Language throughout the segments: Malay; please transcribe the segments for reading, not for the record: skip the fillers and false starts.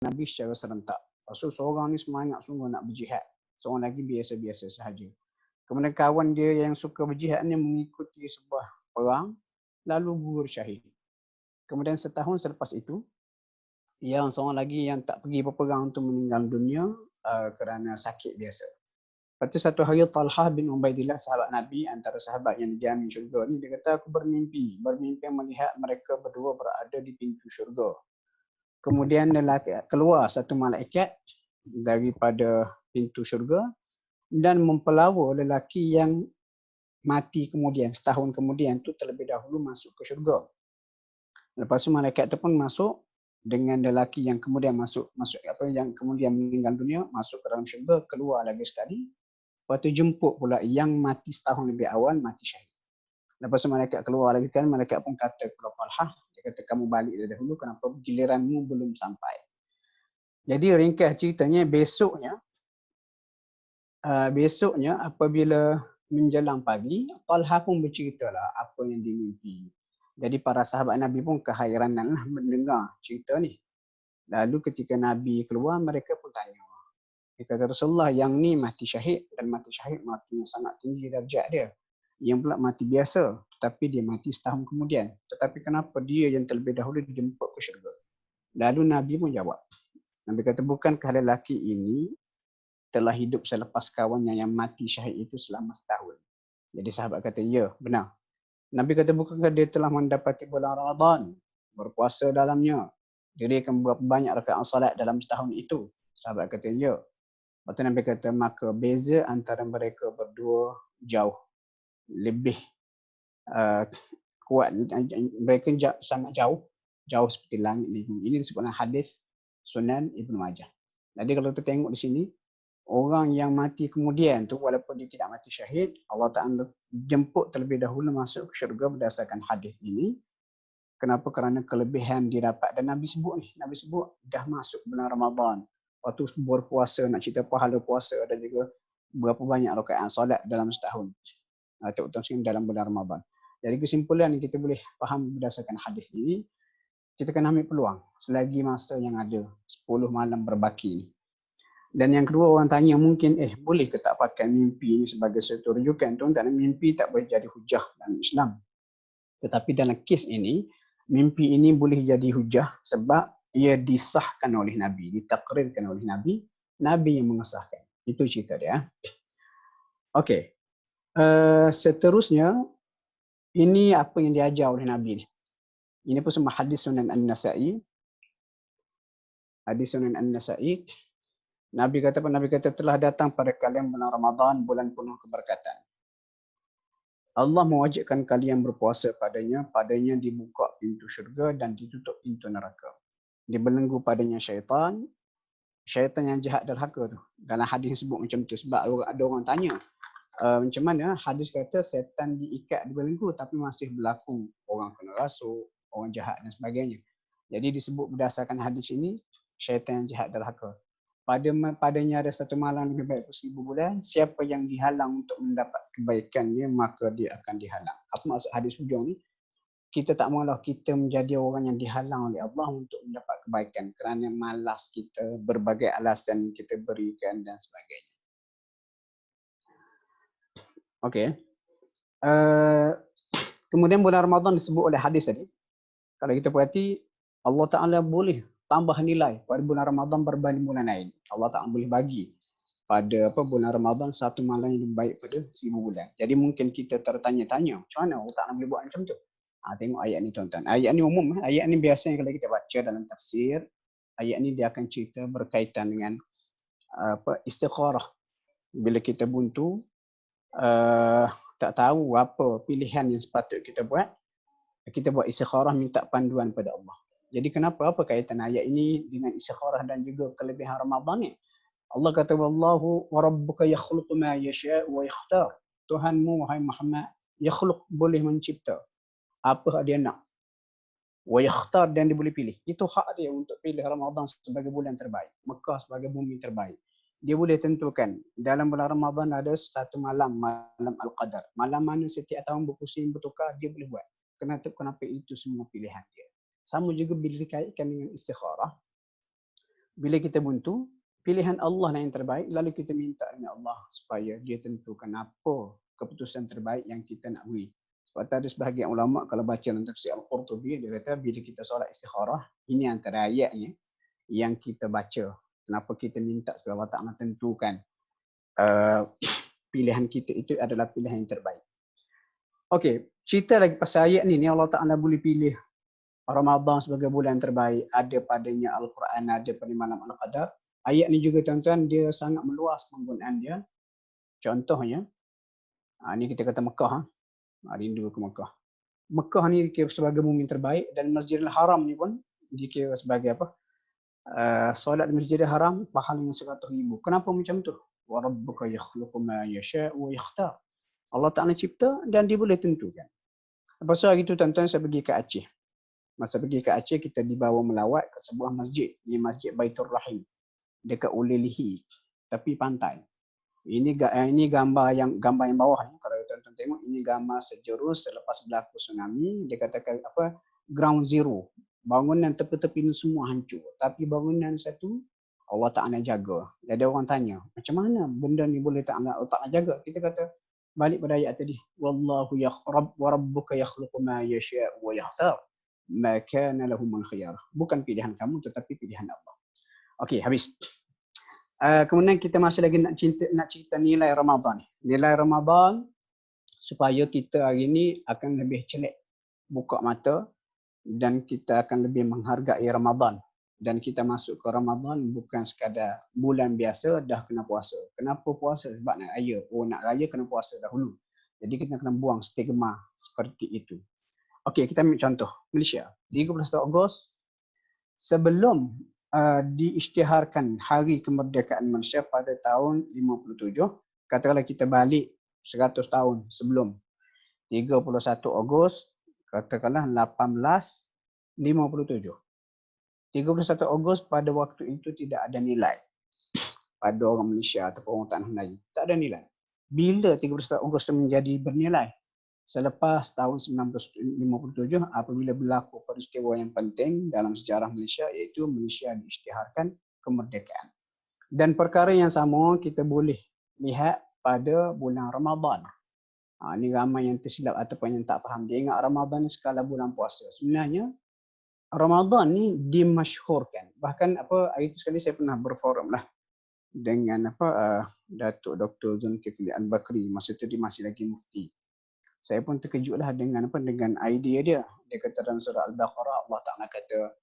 Nabi secara serentak. Rasul seorang ni semangat sungguh nak berjihad. Seorang lagi biasa-biasa sahaja. Kemudian kawan dia yang suka berjihad ni mengikuti sebuah perang, lalu gugur syahid. Kemudian setahun selepas itu, yang seorang lagi yang tak pergi berperang tu meninggal dunia kerana sakit biasa. Lepas tu satu hari Talhah bin Ubaidillah, sahabat Nabi, antara sahabat yang dijamin syurga ni, dia kata, aku bermimpi melihat mereka berdua berada di pintu syurga. Kemudian keluar satu malaikat daripada pintu syurga dan mempelawa lelaki yang mati kemudian, setahun kemudian tu terlebih dahulu masuk ke syurga. Lepas tu malaikat tu pun masuk dengan lelaki yang kemudian yang kemudian meninggal dunia, masuk ke dalam syurga, keluar lagi sekali. Lepas tu jemput pula yang mati setahun lebih awal, mati syahid. Lepas tu malaikat keluar lagi kan, malaikat pun kata kepada Talhah, dia kata kamu balik dari dahulu, kenapa giliranmu belum sampai. Jadi ringkas ceritanya, besoknya apabila menjelang pagi, Talhah pun berceritalah apa yang dimimpi. Jadi para sahabat Nabi pun kehairananlah mendengar cerita ni. Lalu ketika Nabi keluar, mereka pun tanya. Dia kata, Rasulullah, yang ni mati syahid, dan mati syahid mati yang sangat tinggi darjat dia. Yang pula mati biasa, tetapi dia mati setahun kemudian. Tetapi kenapa dia yang terlebih dahulu dijemput ke syurga? Lalu Nabi pun jawab. Nabi kata, bukankah lelaki ini telah hidup selepas kawannya yang mati syahid itu selama setahun? Jadi sahabat kata, ya, benar. Nabi kata, bukankah dia telah mendapati bulan Ramadan, berpuasa dalamnya? Dia akan buat banyak rakaat salat dalam setahun itu. Sahabat kata, ya. Lepas tu Nabi kata, maka beza antara mereka berdua jauh lebih kuat. Mereka sangat jauh seperti langit dan bumi. Ini disebutkan hadis Sunan Ibnu Majah. Jadi kalau kita tengok di sini, orang yang mati kemudian tu walaupun dia tidak mati syahid, Allah Ta'ala jemput terlebih dahulu masuk ke syurga berdasarkan hadis ini. Kenapa? Kerana kelebihan dia dapat. Dan Nabi sebut dah masuk bulan Ramadan. Waktu berpuasa, nak cerita pahala puasa dan juga berapa banyak rakaat solat dalam setahun. Terutama dalam bulan Ramadan. Jadi kesimpulan yang kita boleh faham berdasarkan hadis ini, kita kena ambil peluang selagi masa yang ada, 10 malam berbaki ni. Dan yang kedua, orang tanya mungkin, boleh ke tak pakai mimpi ini sebagai satu rujukan? Tuan-tuan, mimpi tak boleh jadi hujah dalam Islam. Tetapi dalam kes ini, mimpi ini boleh jadi hujah sebab ia disahkan oleh Nabi, ditakrirkan oleh Nabi, Nabi yang mengesahkan. Itu cerita dia. Okey. Seterusnya, ini apa yang diajar oleh Nabi ni. Ini pun semua hadis Sunan An-Nasa'i. Hadis Sunan An-Nasa'i. Nabi kata telah datang pada kalian bulan Ramadan, bulan penuh keberkatan. Allah mewajibkan kalian berpuasa padanya dibuka pintu syurga dan ditutup pintu neraka. Dibelenggu padanya syaitan yang jahat derhaka tu. Dalam hadis sebut macam tu sebab ada orang tanya, macam mana hadis kata setan diikat dibelenggu tapi masih berlaku orang kena rasuk, orang jahat dan sebagainya. Jadi disebut berdasarkan hadis ini syaitan yang jahat derhaka. Padanya ada satu malam lebih baik 1000 bulan. Siapa yang dihalang untuk mendapat kebaikannya, maka dia akan dihalang. Apa maksud hadis hujung ni? Kita tak maulah kita menjadi orang yang dihalang oleh Allah untuk mendapat kebaikan kerana malas kita, berbagai alasan kita berikan dan sebagainya. Okey. Kemudian bulan Ramadan disebut oleh hadis tadi. Kalau kita perhati, Allah Ta'ala boleh tambah nilai pada bulan Ramadan berbanding bulan lain. Allah Ta'ala boleh bagi pada bulan Ramadan satu malam yang lebih baik pada 1000 bulan. Jadi mungkin kita tertanya-tanya, macam mana Allah Ta'ala boleh buat macam tu? Tengok ayat ni tuan-tuan. Ayat ni umum. Ayat ni biasanya kalau kita baca dalam tafsir, ayat ni dia akan cerita berkaitan dengan istikharah. Bila kita buntu, tak tahu apa pilihan yang sepatut kita buat istikharah, minta panduan pada Allah. Jadi kenapa? Apa kaitan ayat ini dengan istikharah dan juga kelebihan Ramadan ni? Allah kata, wallahu wa rabbuka yakhluqu ma yasha' wa yakhtar. Tuhanmu wahai Muhammad yakhluq, boleh mencipta apa dia nak. Wa yakhtar, dan dia boleh pilih. Itu hak dia untuk pilih Ramadan sebagai bulan terbaik, Mekah sebagai bumi terbaik. Dia boleh tentukan dalam bulan Ramadan ada satu malam Al-Qadar. Malam mana setiap tahun berpusing bertukar, dia boleh buat. Kenapa itu semua pilihan dia. Sama juga bila dikaitkan dengan istikharah. Bila kita buntu, pilihan Allah lah yang terbaik, lalu kita minta dengan Allah supaya dia tentukan apa keputusan terbaik yang kita nak beri. Sebab ada sebahagian ulama kalau baca dalam tafsir Al-Qurtubi, dia kata bila kita solat istikharah, ini antara ayatnya yang kita baca. Kenapa kita minta supaya Allah Ta'ala tentukan pilihan kita itu adalah pilihan yang terbaik. Okey, cerita lagi pasal ayat ni Allah Ta'ala boleh pilih Ramadan sebagai bulan terbaik, ada padanya Al-Quran, ada pada malam Al-Qadar. Ayat ni juga tuan-tuan, dia sangat meluas penggunaan dia. Contohnya, ni kita kata Mekah, rindu ke Mekah. Mekah ni dikira sebagai bumi terbaik dan Masjidil Haram ni pun dikira sebagai apa? Solat di Masjidil Haram pahalanya 100,000. Kenapa macam tu? Wa rabbuka yakhluqu ma yasha' wa yakhtar. Allah Ta'ala cipta dan dia boleh tentukan. Lepas tu hari tu tuan-tuan saya pergi ke Aceh. Masa pergi ke Aceh, kita dibawa melawat ke sebuah masjid. Ini Masjid Baitur Rahim. Dekat Ulilihi. Tapi pantai. Ini gambar yang bawah ni. Kalau tuan-tuan tengok, ini gambar sejurus selepas berlaku tsunami. Dia katakan apa? Ground zero. Bangunan tepi-tepi ni semua hancur. Tapi bangunan satu, Allah Ta'ala jaga. Jadi orang tanya, macam mana benda ni boleh Allah Ta'ala jaga? Kita kata, balik pada ayat tadi. Wallahu wa rabbuka yakhluqu ma yasha' wa yakhtar. Ma kana lahumul khiyar. Bukan pilihan kamu tetapi pilihan Allah. Okey, habis. Kemudian kita masih lagi nak cerita nilai Ramadan. Nilai Ramadan supaya kita hari ini akan lebih celik buka mata dan kita akan lebih menghargai Ramadan. Dan kita masuk ke Ramadan bukan sekadar bulan biasa dah kena puasa. Kenapa puasa? Sebab nak raya. Nak raya kena puasa dahulu. Jadi kita kena buang stigma seperti itu. Okey, kita ambil contoh Malaysia. 31 Ogos sebelum diisytiharkan Hari Kemerdekaan Malaysia pada tahun 57, katakanlah kita balik 100 tahun sebelum 31 Ogos, katakanlah 1857. 31 Ogos pada waktu itu tidak ada nilai pada orang Malaysia ataupun orang tanah Melayu. Tak ada nilai. Bila 31 Ogos menjadi bernilai? Selepas tahun 1957 apabila berlaku peristiwa yang penting dalam sejarah Malaysia iaitu Malaysia diisytiharkan kemerdekaan. Dan perkara yang sama kita boleh lihat pada bulan Ramadan. Ini ramai yang tersilap ataupun yang tak faham. Dia ingat Ramadan ni skala bulan puasa. Sebenarnya Ramadan ni dimasyhurkan. Bahkan hari itu sekali saya pernah berforum lah dengan Datuk Dr. Zulkifli Al-Bakri. Masa tu dia masih lagi mufti. Saya pun terkejutlah dengan idea dia. Dia kata dalam surah Al-Baqarah Allah Ta'ala kata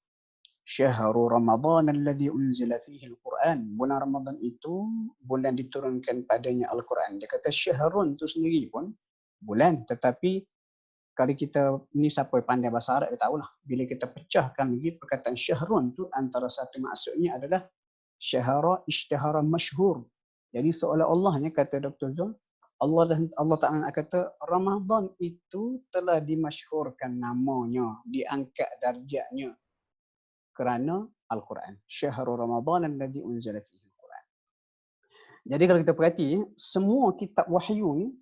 Syahru Ramadan alladhi unzila fihi al-Quran. Bulan Ramadan itu bulan diturunkan padanya Al-Quran. Dia kata syahrun tu sendiri pun bulan, tetapi kalau kita ni siapa yang pandai bahasa Arab dia tahulah. Bila kita pecahkan lagi perkataan syahrun tu antara satu maksudnya adalah syahara ishtihara masyhur. Jadi seolah-olahnya kata Dr. Zul, Allah Ta'ala kata Ramadan itu telah dimasyhurkan namanya, diangkat darjatnya kerana Al-Quran. Syahrul Ramadan alladhi unzila fihi Al-Quran. Jadi kalau kita perhati, semua kitab wahyu ni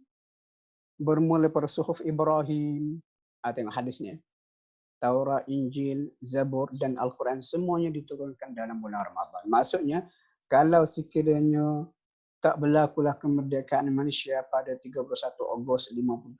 bermula pada suhuf Ibrahim, tengok hadis ni, Taurat, Injil, Zabur dan Al-Quran semuanya diturunkan dalam bulan Ramadan. Maksudnya kalau sekiranya tak berlakulah kemerdekaan Malaysia pada 31 Ogos 57,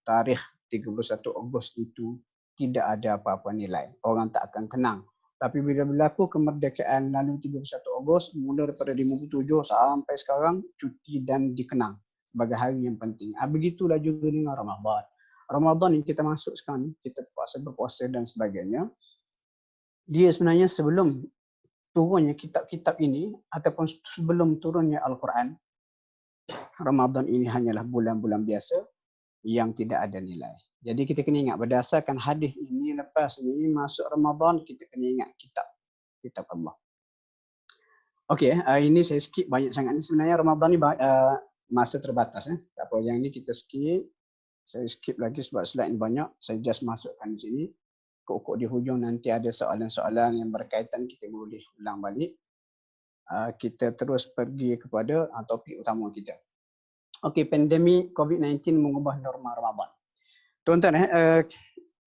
tarikh 31 Ogos itu tidak ada apa-apa nilai. Orang tak akan kenang. Tapi bila berlaku kemerdekaan lalu 31 Ogos, mula daripada 57 sampai sekarang, cuti dan dikenang sebagai hari yang penting. Begitulah juga dengan Ramadan. Ramadan yang kita masuk sekarang, kita berpuasa dan sebagainya. Dia sebenarnya sebelum turunnya kitab-kitab ini ataupun sebelum turunnya Al-Quran, Ramadan ini hanyalah bulan-bulan biasa yang tidak ada nilai. Jadi kita kena ingat berdasarkan hadis ini, lepas ini masuk Ramadan kita kena ingat kitab Allah. Okey, ini saya skip banyak sangat ni. Sebenarnya Ramadan ni masa terbatas. Tak apa, yang ni kita skip. Saya skip lagi sebab slide ni banyak. Saya just masukkan di sini. Kok di hujung nanti ada soalan-soalan yang berkaitan, kita boleh ulang balik. Kita terus pergi kepada topik utama kita. Okey, pandemik COVID-19 mengubah norma Ramadan. Tuan-tuan,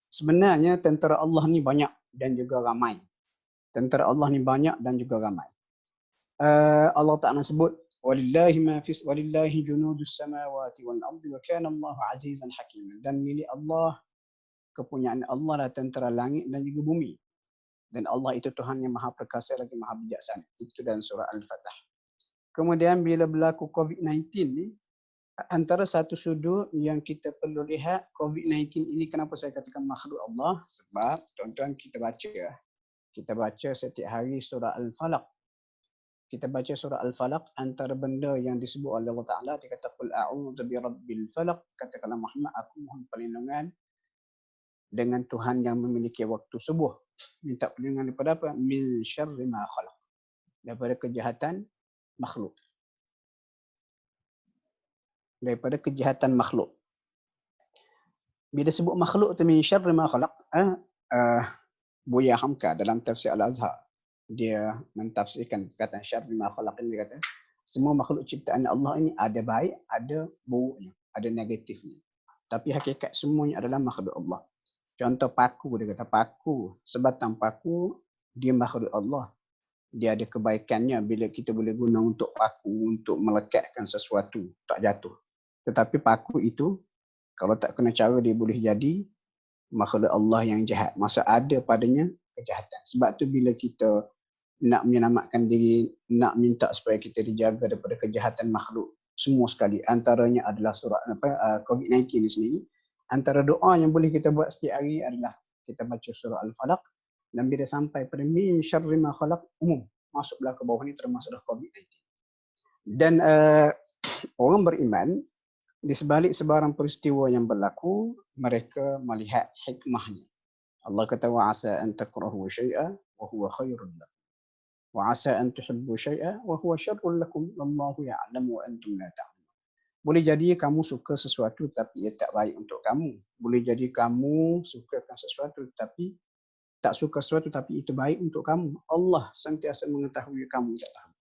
sebenarnya tentera Allah ni banyak dan juga ramai. Tentera Allah ni banyak dan juga ramai. Allah Ta'ala sebut walillahi junudus samawati wal ardi wa kana Allahu azizan hakiman. Dan milik Allah, kepunyaan Allah lah tentera langit dan juga bumi. Dan Allah itu Tuhan yang maha perkasa lagi maha bijaksana. Itu dalam surah Al-Fatah. Kemudian bila berlaku COVID-19 ni, antara satu sudut yang kita perlu lihat, COVID-19 ini kenapa saya katakan makhluk Allah? Sebab tuan-tuan kita baca setiap hari surah Al-Falaq. Kita baca surah Al-Falaq, antara benda yang disebut oleh Allah Ta'ala, dia kata qul a'udzu birabbil falaq, katakanlah Muhammad, aku mohon perlindungan dengan Tuhan yang memiliki waktu subuh. Minta perlindungan daripada apa? Min syarri ma khalaq, daripada kejahatan makhluk. Daripada kejahatan makhluk. Bila sebut makhluk tu min syarri ma khalaq, Buya Hamka dalam tafsir Al-Azhar, dia mentafsirkan perkataan syarri ma khalaq ini, dia kata semua makhluk ciptaan Allah ini ada baik, ada buruknya, ada negatifnya. Tapi hakikat semuanya adalah makhluk Allah. Contoh paku, dia kata paku, sebatang paku, dia makhluk Allah. Dia ada kebaikannya bila kita boleh guna untuk paku, untuk melekatkan sesuatu, tak jatuh. Tetapi paku itu, kalau tak kena cara, dia boleh jadi makhluk Allah yang jahat. Maksud ada padanya kejahatan. Sebab tu bila kita nak menyelamatkan diri, nak minta supaya kita dijaga daripada kejahatan makhluk semua sekali, antaranya adalah surah COVID-19 ni sendiri. Antara doa yang boleh kita buat setiap hari adalah kita baca surah Al-Falaq, dan bila sampai pada min syarri ma khalaq, umum masuklah ke bawah ni, termasuklah COVID-19. Dan orang beriman di sebalik sebarang peristiwa yang berlaku, mereka melihat hikmahnya. Allah kata wa asa an takrahu syai'a wa huwa khairun lakum. Wa asa an tuhibbu syai'a wa huwa syarrun lakum wallahu ya'lamu wa antum la ta'lamun. Boleh jadi kamu suka sesuatu tapi ia tak baik untuk kamu. Boleh jadi kamu sukakan sesuatu tapi tak suka sesuatu tapi itu baik untuk kamu. Allah sentiasa mengetahui, kamu tak tahu.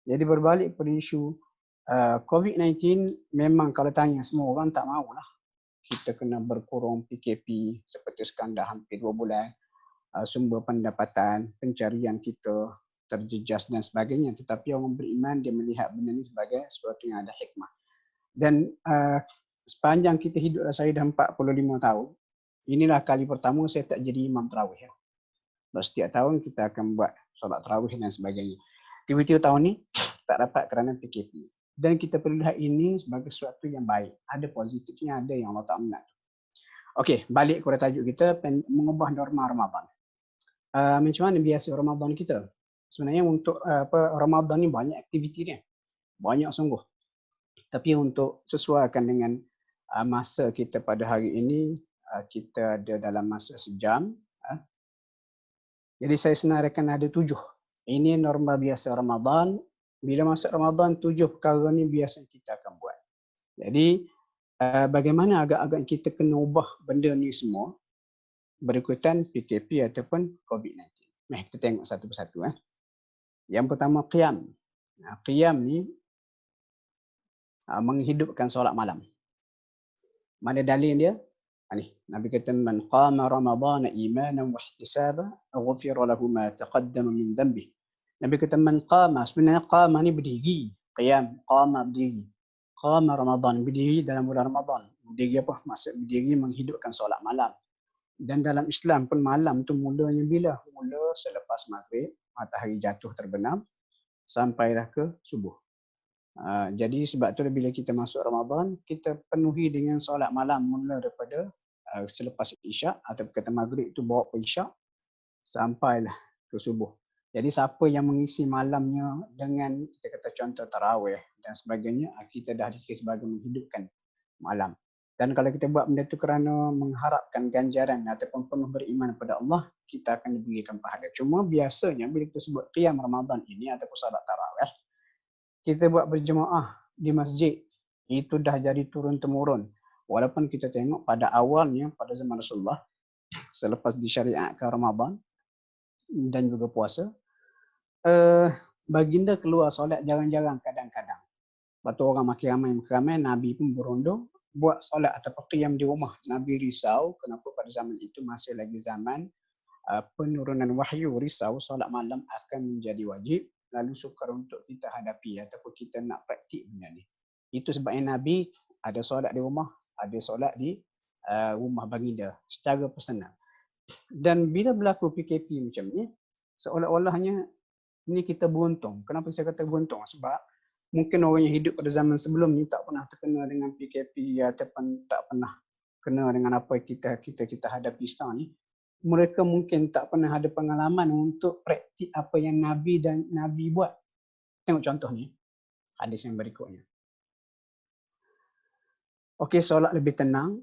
Jadi berbalik pada isu COVID-19, memang kalau tanya semua orang tak maulah kita kena berkurung PKP seperti sekarang dah hampir 2 bulan. Sumber pendapatan, pencarian kita terjejas dan sebagainya. Tetapi orang beriman dia melihat benda ni sebagai sesuatu yang ada hikmah. Dan sepanjang kita hidup, saya dah 45 tahun, inilah kali pertama saya tak jadi imam tarawih. Setiap tahun kita akan buat solat tarawih dan sebagainya. Tiba-tiba tahun ni tak dapat kerana PKP. Dan kita perlu lihat ini sebagai sesuatu yang baik. Ada positifnya, ada yang Allah tak minat. Okey, balik kepada tajuk kita, mengubah norma Ramadan. Macam mana biasa Ramadan kita? Sebenarnya untuk Ramadan ni banyak aktiviti dia. Banyak sungguh. Tapi untuk sesuaikan dengan masa kita pada hari ini, kita ada dalam masa sejam. Jadi saya senaraikan ada 7. Ini norma biasa Ramadan. Bila masuk Ramadan, 7 perkara ni biasa kita akan buat. Jadi bagaimana agak-agak kita kena ubah benda ni semua berikutan PKP ataupun COVID-19. Kita tengok satu persatu. Yang pertama, qiyam. Qiyam ni menghidupkan solat malam. Mana dalil dia? Ni, Nabi kata man qama ramadhana imanan wa ihtisaba ghufira lahu ma taqaddama min dhanbi. Nabi kata man qama, sebenarnya qama ni berdiri. Qiyam, qama berdiri. Qama Ramadan, berdiri dalam bulan Ramadan. Berdiri apa? Maksud berdiri menghidupkan solat malam. Dan dalam Islam pun malam tu mulanya bila? Mula selepas maghrib, matahari jatuh terbenam, sampailah ke subuh. Jadi sebab tu bila kita masuk Ramadan, kita penuhi dengan solat malam mula daripada selepas isyak atau kata maghrib tu bawa ke isyak sampailah ke subuh. Jadi siapa yang mengisi malamnya dengan kita kata contoh tarawih dan sebagainya, kita dah dikira sebagai menghidupkan malam. Dan kalau kita buat benda tu kerana mengharapkan ganjaran ataupun penuh beriman kepada Allah, kita akan diberikan pahala. Cuma biasanya bila kita sebut qiyam Ramadan ini ataupun salat tarawih, kita buat berjemaah di masjid, itu dah jadi turun-temurun. Walaupun kita tengok pada awalnya, pada zaman Rasulullah, selepas disyariatkan Ramadan dan juga puasa, baginda keluar solat jarang-jarang kadang-kadang. Lepas tu orang makin ramai, Nabi pun berunding buat solat atau qiyam di rumah. Nabi risau kenapa pada zaman itu masih lagi zaman penurunan wahyu risau solat malam akan menjadi wajib, lalu sukar untuk kita hadapi ataupun kita nak praktik benda ni. Itu sebabnya Nabi ada solat di rumah, ada solat di rumah baginda secara personal. Dan bila berlaku PKP macam ni, seolah-olahnya ni kita beruntung. Kenapa saya kata beruntung? Sebab mungkin orang yang hidup pada zaman sebelum ni tak pernah terkena dengan PKP ataupun tak pernah kena dengan apa kita hadapi sekarang ni. Mereka mungkin tak pernah ada pengalaman untuk praktik apa yang Nabi buat. Tengok contoh ni, hadis yang berikutnya. Okey, solat lebih tenang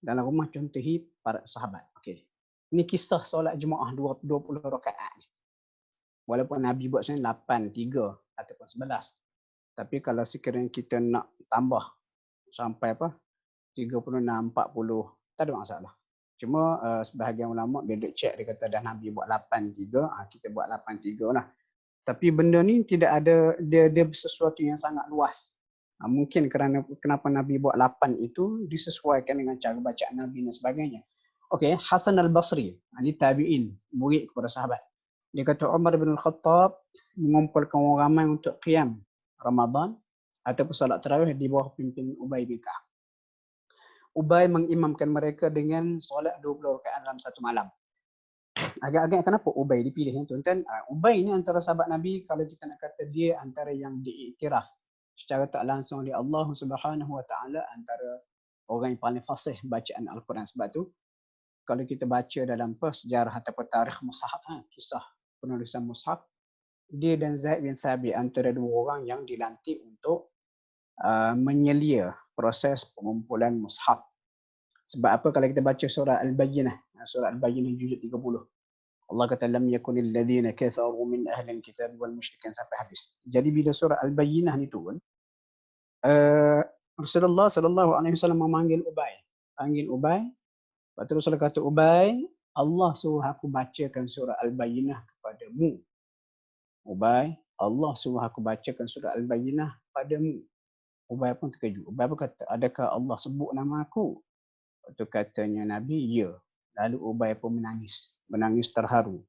dalam rumah, contohi para sahabat. Okey. Ini kisah solat Jumaat 20 rakaat ni. Walaupun Nabi buat sebenarnya 8, 3 ataupun 11. Tapi kalau sekiranya kita nak tambah sampai 36, 40, tak ada masalah. Cuma sebahagian ulama bila check dia kata dah Nabi buat 8-3, kita buat 8-3 lah. Tapi benda ni tidak ada, dia sesuatu yang sangat luas. Mungkin kerana kenapa Nabi buat 8 itu disesuaikan dengan cara bacaan Nabi dan sebagainya. Okey, Hasan al-Basri, ini tabi'in, murid kepada sahabat. Dia kata Umar bin Al-Khattab mengumpulkan orang ramai untuk qiyam Ramadan ataupun solat tarawih di bawah pimpin Ubay bin Ka'ab. Ubay mengimamkan mereka dengan solat 20 rakaat dalam satu malam. Agak-agak kenapa Ubay dipilih tuan-tuan? Ubay ni antara sahabat Nabi, kalau kita nak kata dia antara yang diiktiraf secara tak langsung oleh Allah Subhanahu Wa Taala antara orang yang paling fasih bacaan Al-Quran. Sebab tu kalau kita baca dalam sejarah ataupun tarikh mushaf, kisah penulisan mushaf, dia dan Zaid bin Thabit antara dua orang yang dilantik untuk menyelia proses pengumpulan mushaf. Sebab apa? Kalau kita baca surah Al-Bayyinah, surah Al-Bayyinah juzuk 30, Allah kata lam yakunil ladzina kafaru min ahlil kitab wal musyrikin sampai habis. Jadi bila surah Al-Bayyinah ni turun, Rasulullah sallallahu alaihi wasallam memanggil Ubay. Panggil Ubay. Lepas tu Rasulullah kata, Ubay, Allah suruh aku bacakan surah Al-Bayyinah kepadamu. Ubay, Allah suruh aku bacakan surah Al-Bayyinah padamu. Ubay pun terkejut. Ubay pun kata, adakah Allah sebut nama aku? Lepas tu katanya Nabi, ya. Lalu Ubay pun menangis. Menangis terharu.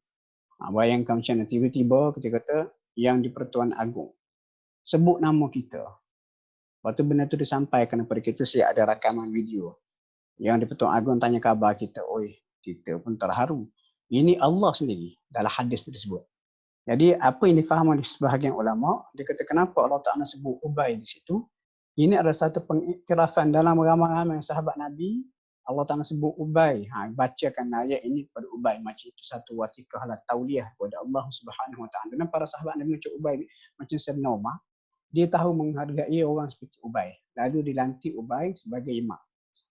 Bayangkan macam mana, tiba-tiba kita kata, yang di Pertuan Agong sebut nama kita. Lepas tu benda tu disampaikan kepada kita, saya ada rakaman video. Yang di Pertuan Agong tanya khabar kita, oi, kita pun terharu. Ini Allah sendiri dalam hadis tersebut. Jadi apa yang difahami oleh sebahagian ulama, dia kata kenapa Allah Ta'ala sebut Ubay di situ. Ini adalah satu pengiktirafan dalam ramai-ramai sahabat Nabi. Allah Ta'ala sebut Ubay. Bacakan ayat ini kepada Ubay. Macam itu satu watikah lah tauliyah kepada Allah Subhanahu Wa Ta'ala. Dan para sahabat Nabi macam Ubay, macam Sayyidina Umar, dia tahu menghargai orang seperti Ubay. Lalu dilantik Ubay sebagai imam.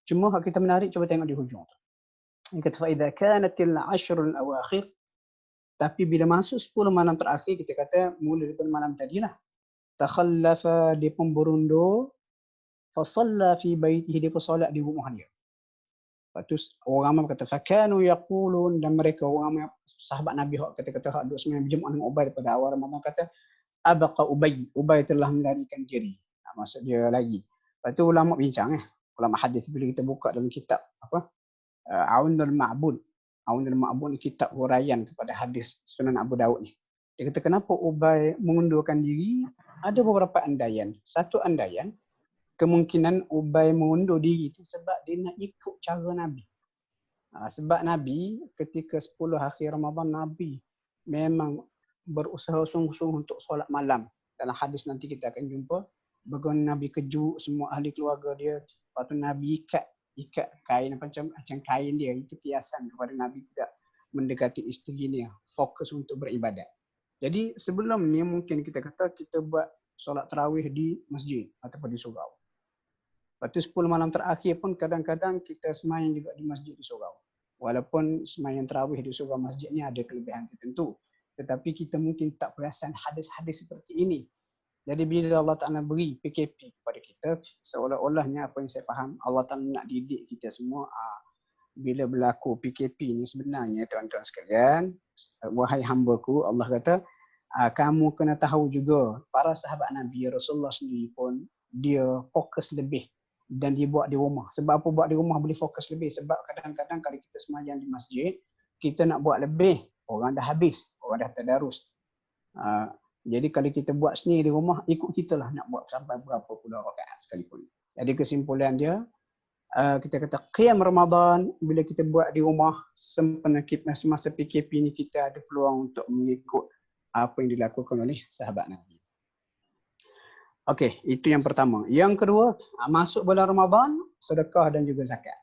Cuma kalau kita menarik, cuba tengok di hujung tu. Dia kata, فَإِذَا كَانَتِ الْعَشْرُ الْأَوَاخِرِ. Tapi bila masuk 10 malam terakhir, kita kata mula daripada malam tadilah. Takhallafa, dia pun berundur. Fasalla fi baitihi, dia pun solat di rumah dia. Lepas tu orang ramai kata, fakanu yaqulun, dan mereka orang ramai sahabat Nabi kata hak duk sembahyang berjemaah dengan Ubay daripada awal Ramadan, kata abaqa Ubay, Ubay telah melarikan diri. Maksud dia lagi. Lepas tu ulama bincang ulama hadis bila kita buka dalam kitab Aunul Ma'bud. Aunul Ma'bud ni kitab huraian kepada hadis Sunan Abu Daud ni. Dia kata kenapa Ubay mengundurkan diri? Ada beberapa andaian. Satu andaian, kemungkinan Ubay mengundur diri itu sebab dia nak ikut cara Nabi. Sebab Nabi ketika 10 akhir Ramadan, Nabi memang berusaha sungguh-sungguh untuk solat malam. Dalam hadis nanti kita akan jumpa, bagaimana Nabi kejut semua ahli keluarga dia. Lepas tu Nabi ikat kain macam kain dia, itu kiasan kepada Nabi tidak mendekati isteri dia, fokus untuk beribadat. Jadi sebelum ni mungkin kita kata kita buat solat tarawih di masjid ataupun di surau. Lepas tu 10 malam terakhir pun kadang-kadang kita semayang juga di masjid di surau. Walaupun semayang tarawih di surau masjid ni ada kelebihan tertentu. Tetapi kita mungkin tak perasan hadis-hadis seperti ini. Jadi bila Allah Ta'ala beri PKP kepada kita, seolah-olahnya apa yang saya faham, Allah Ta'ala nak didik kita semua. Bila berlaku PKP ni sebenarnya tuan-tuan sekalian, wahai hamba-Ku, Allah kata, kamu kena tahu juga, para sahabat Nabi Rasulullah sendiri pun, dia fokus lebih dan dia buat di rumah. Sebab apa buat di rumah boleh fokus lebih? Sebab kadang-kadang kalau kita semayang di masjid, kita nak buat lebih, orang dah habis, orang dah tadarus. Jadi kalau kita buat sendiri di rumah, ikut kita lah nak buat sampai berapa puluh rakaat sekalipun. Jadi kesimpulan dia, kita kata qiyam Ramadan bila kita buat di rumah semasa PKP ni, kita ada peluang untuk mengikut apa yang dilakukan oleh sahabat Nabi. Okey, itu yang pertama. Yang kedua, masuk bulan Ramadan, sedekah dan juga zakat.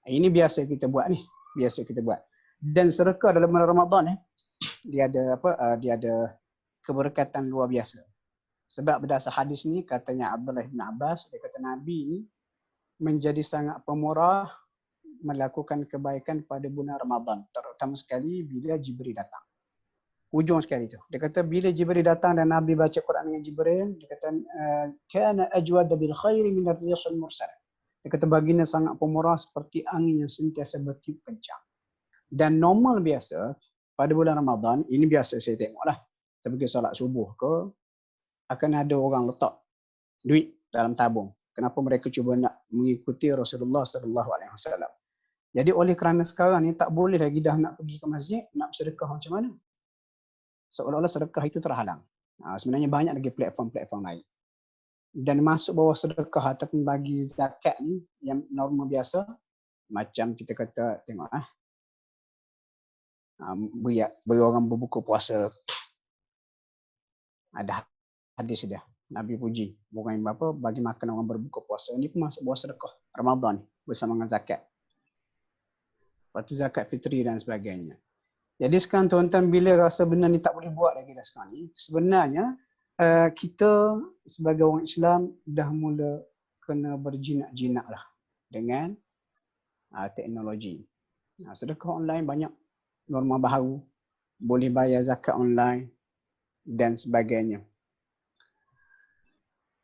Ini biasa kita buat ni, biasa kita buat. Dan sedekah dalam bulan Ramadan ni, dia ada dia ada keberkatan luar biasa. Sebab berdasar hadis ni, katanya Abdullah bin Abbas, dia kata Nabi ni menjadi sangat pemurah melakukan kebaikan pada bulan Ramadan, terutama sekali bila Jibril datang. Ujung sekali tu. Dia kata bila Jibril datang dan Nabi baca Quran dengan Jibril, dia kata kana ajwada bil khairi min ar-rihil mursal. Dia kata baginda sangat pemurah seperti angin yang sentiasa bertiup kencang. Dan normal biasa pada bulan Ramadan, ini biasa saya tengoklah. Kita pergi solat subuh ke, akan ada orang letak duit dalam tabung. Kenapa mereka cuba nak mengikuti Rasulullah sallallahu alaihi wasallam. Jadi oleh kerana sekarang ni tak boleh lagi dah nak pergi ke masjid, nak bersedekah macam mana? Seolah-olah sedekah itu terhalang. Sebenarnya banyak lagi platform-platform lain. Dan masuk bawah sedekah ataupun bagi zakat ni yang norma biasa, macam kita kata tengok beri orang berbuka puasa. Ada hadis dia, Nabi puji orang yang bagi makan orang berbuka puasa. Ini pun masuk bawah sedekah Ramadan bersama dengan zakat. Lepas tu zakat fitri dan sebagainya. Jadi sekarang tuan-tuan, bila rasa benda ni tak boleh buat lagi dah sekarang ni, sebenarnya kita sebagai orang Islam dah mula kena berjinak-jinak lah dengan teknologi. Sedekah online banyak norma baru, boleh bayar zakat online dan sebagainya.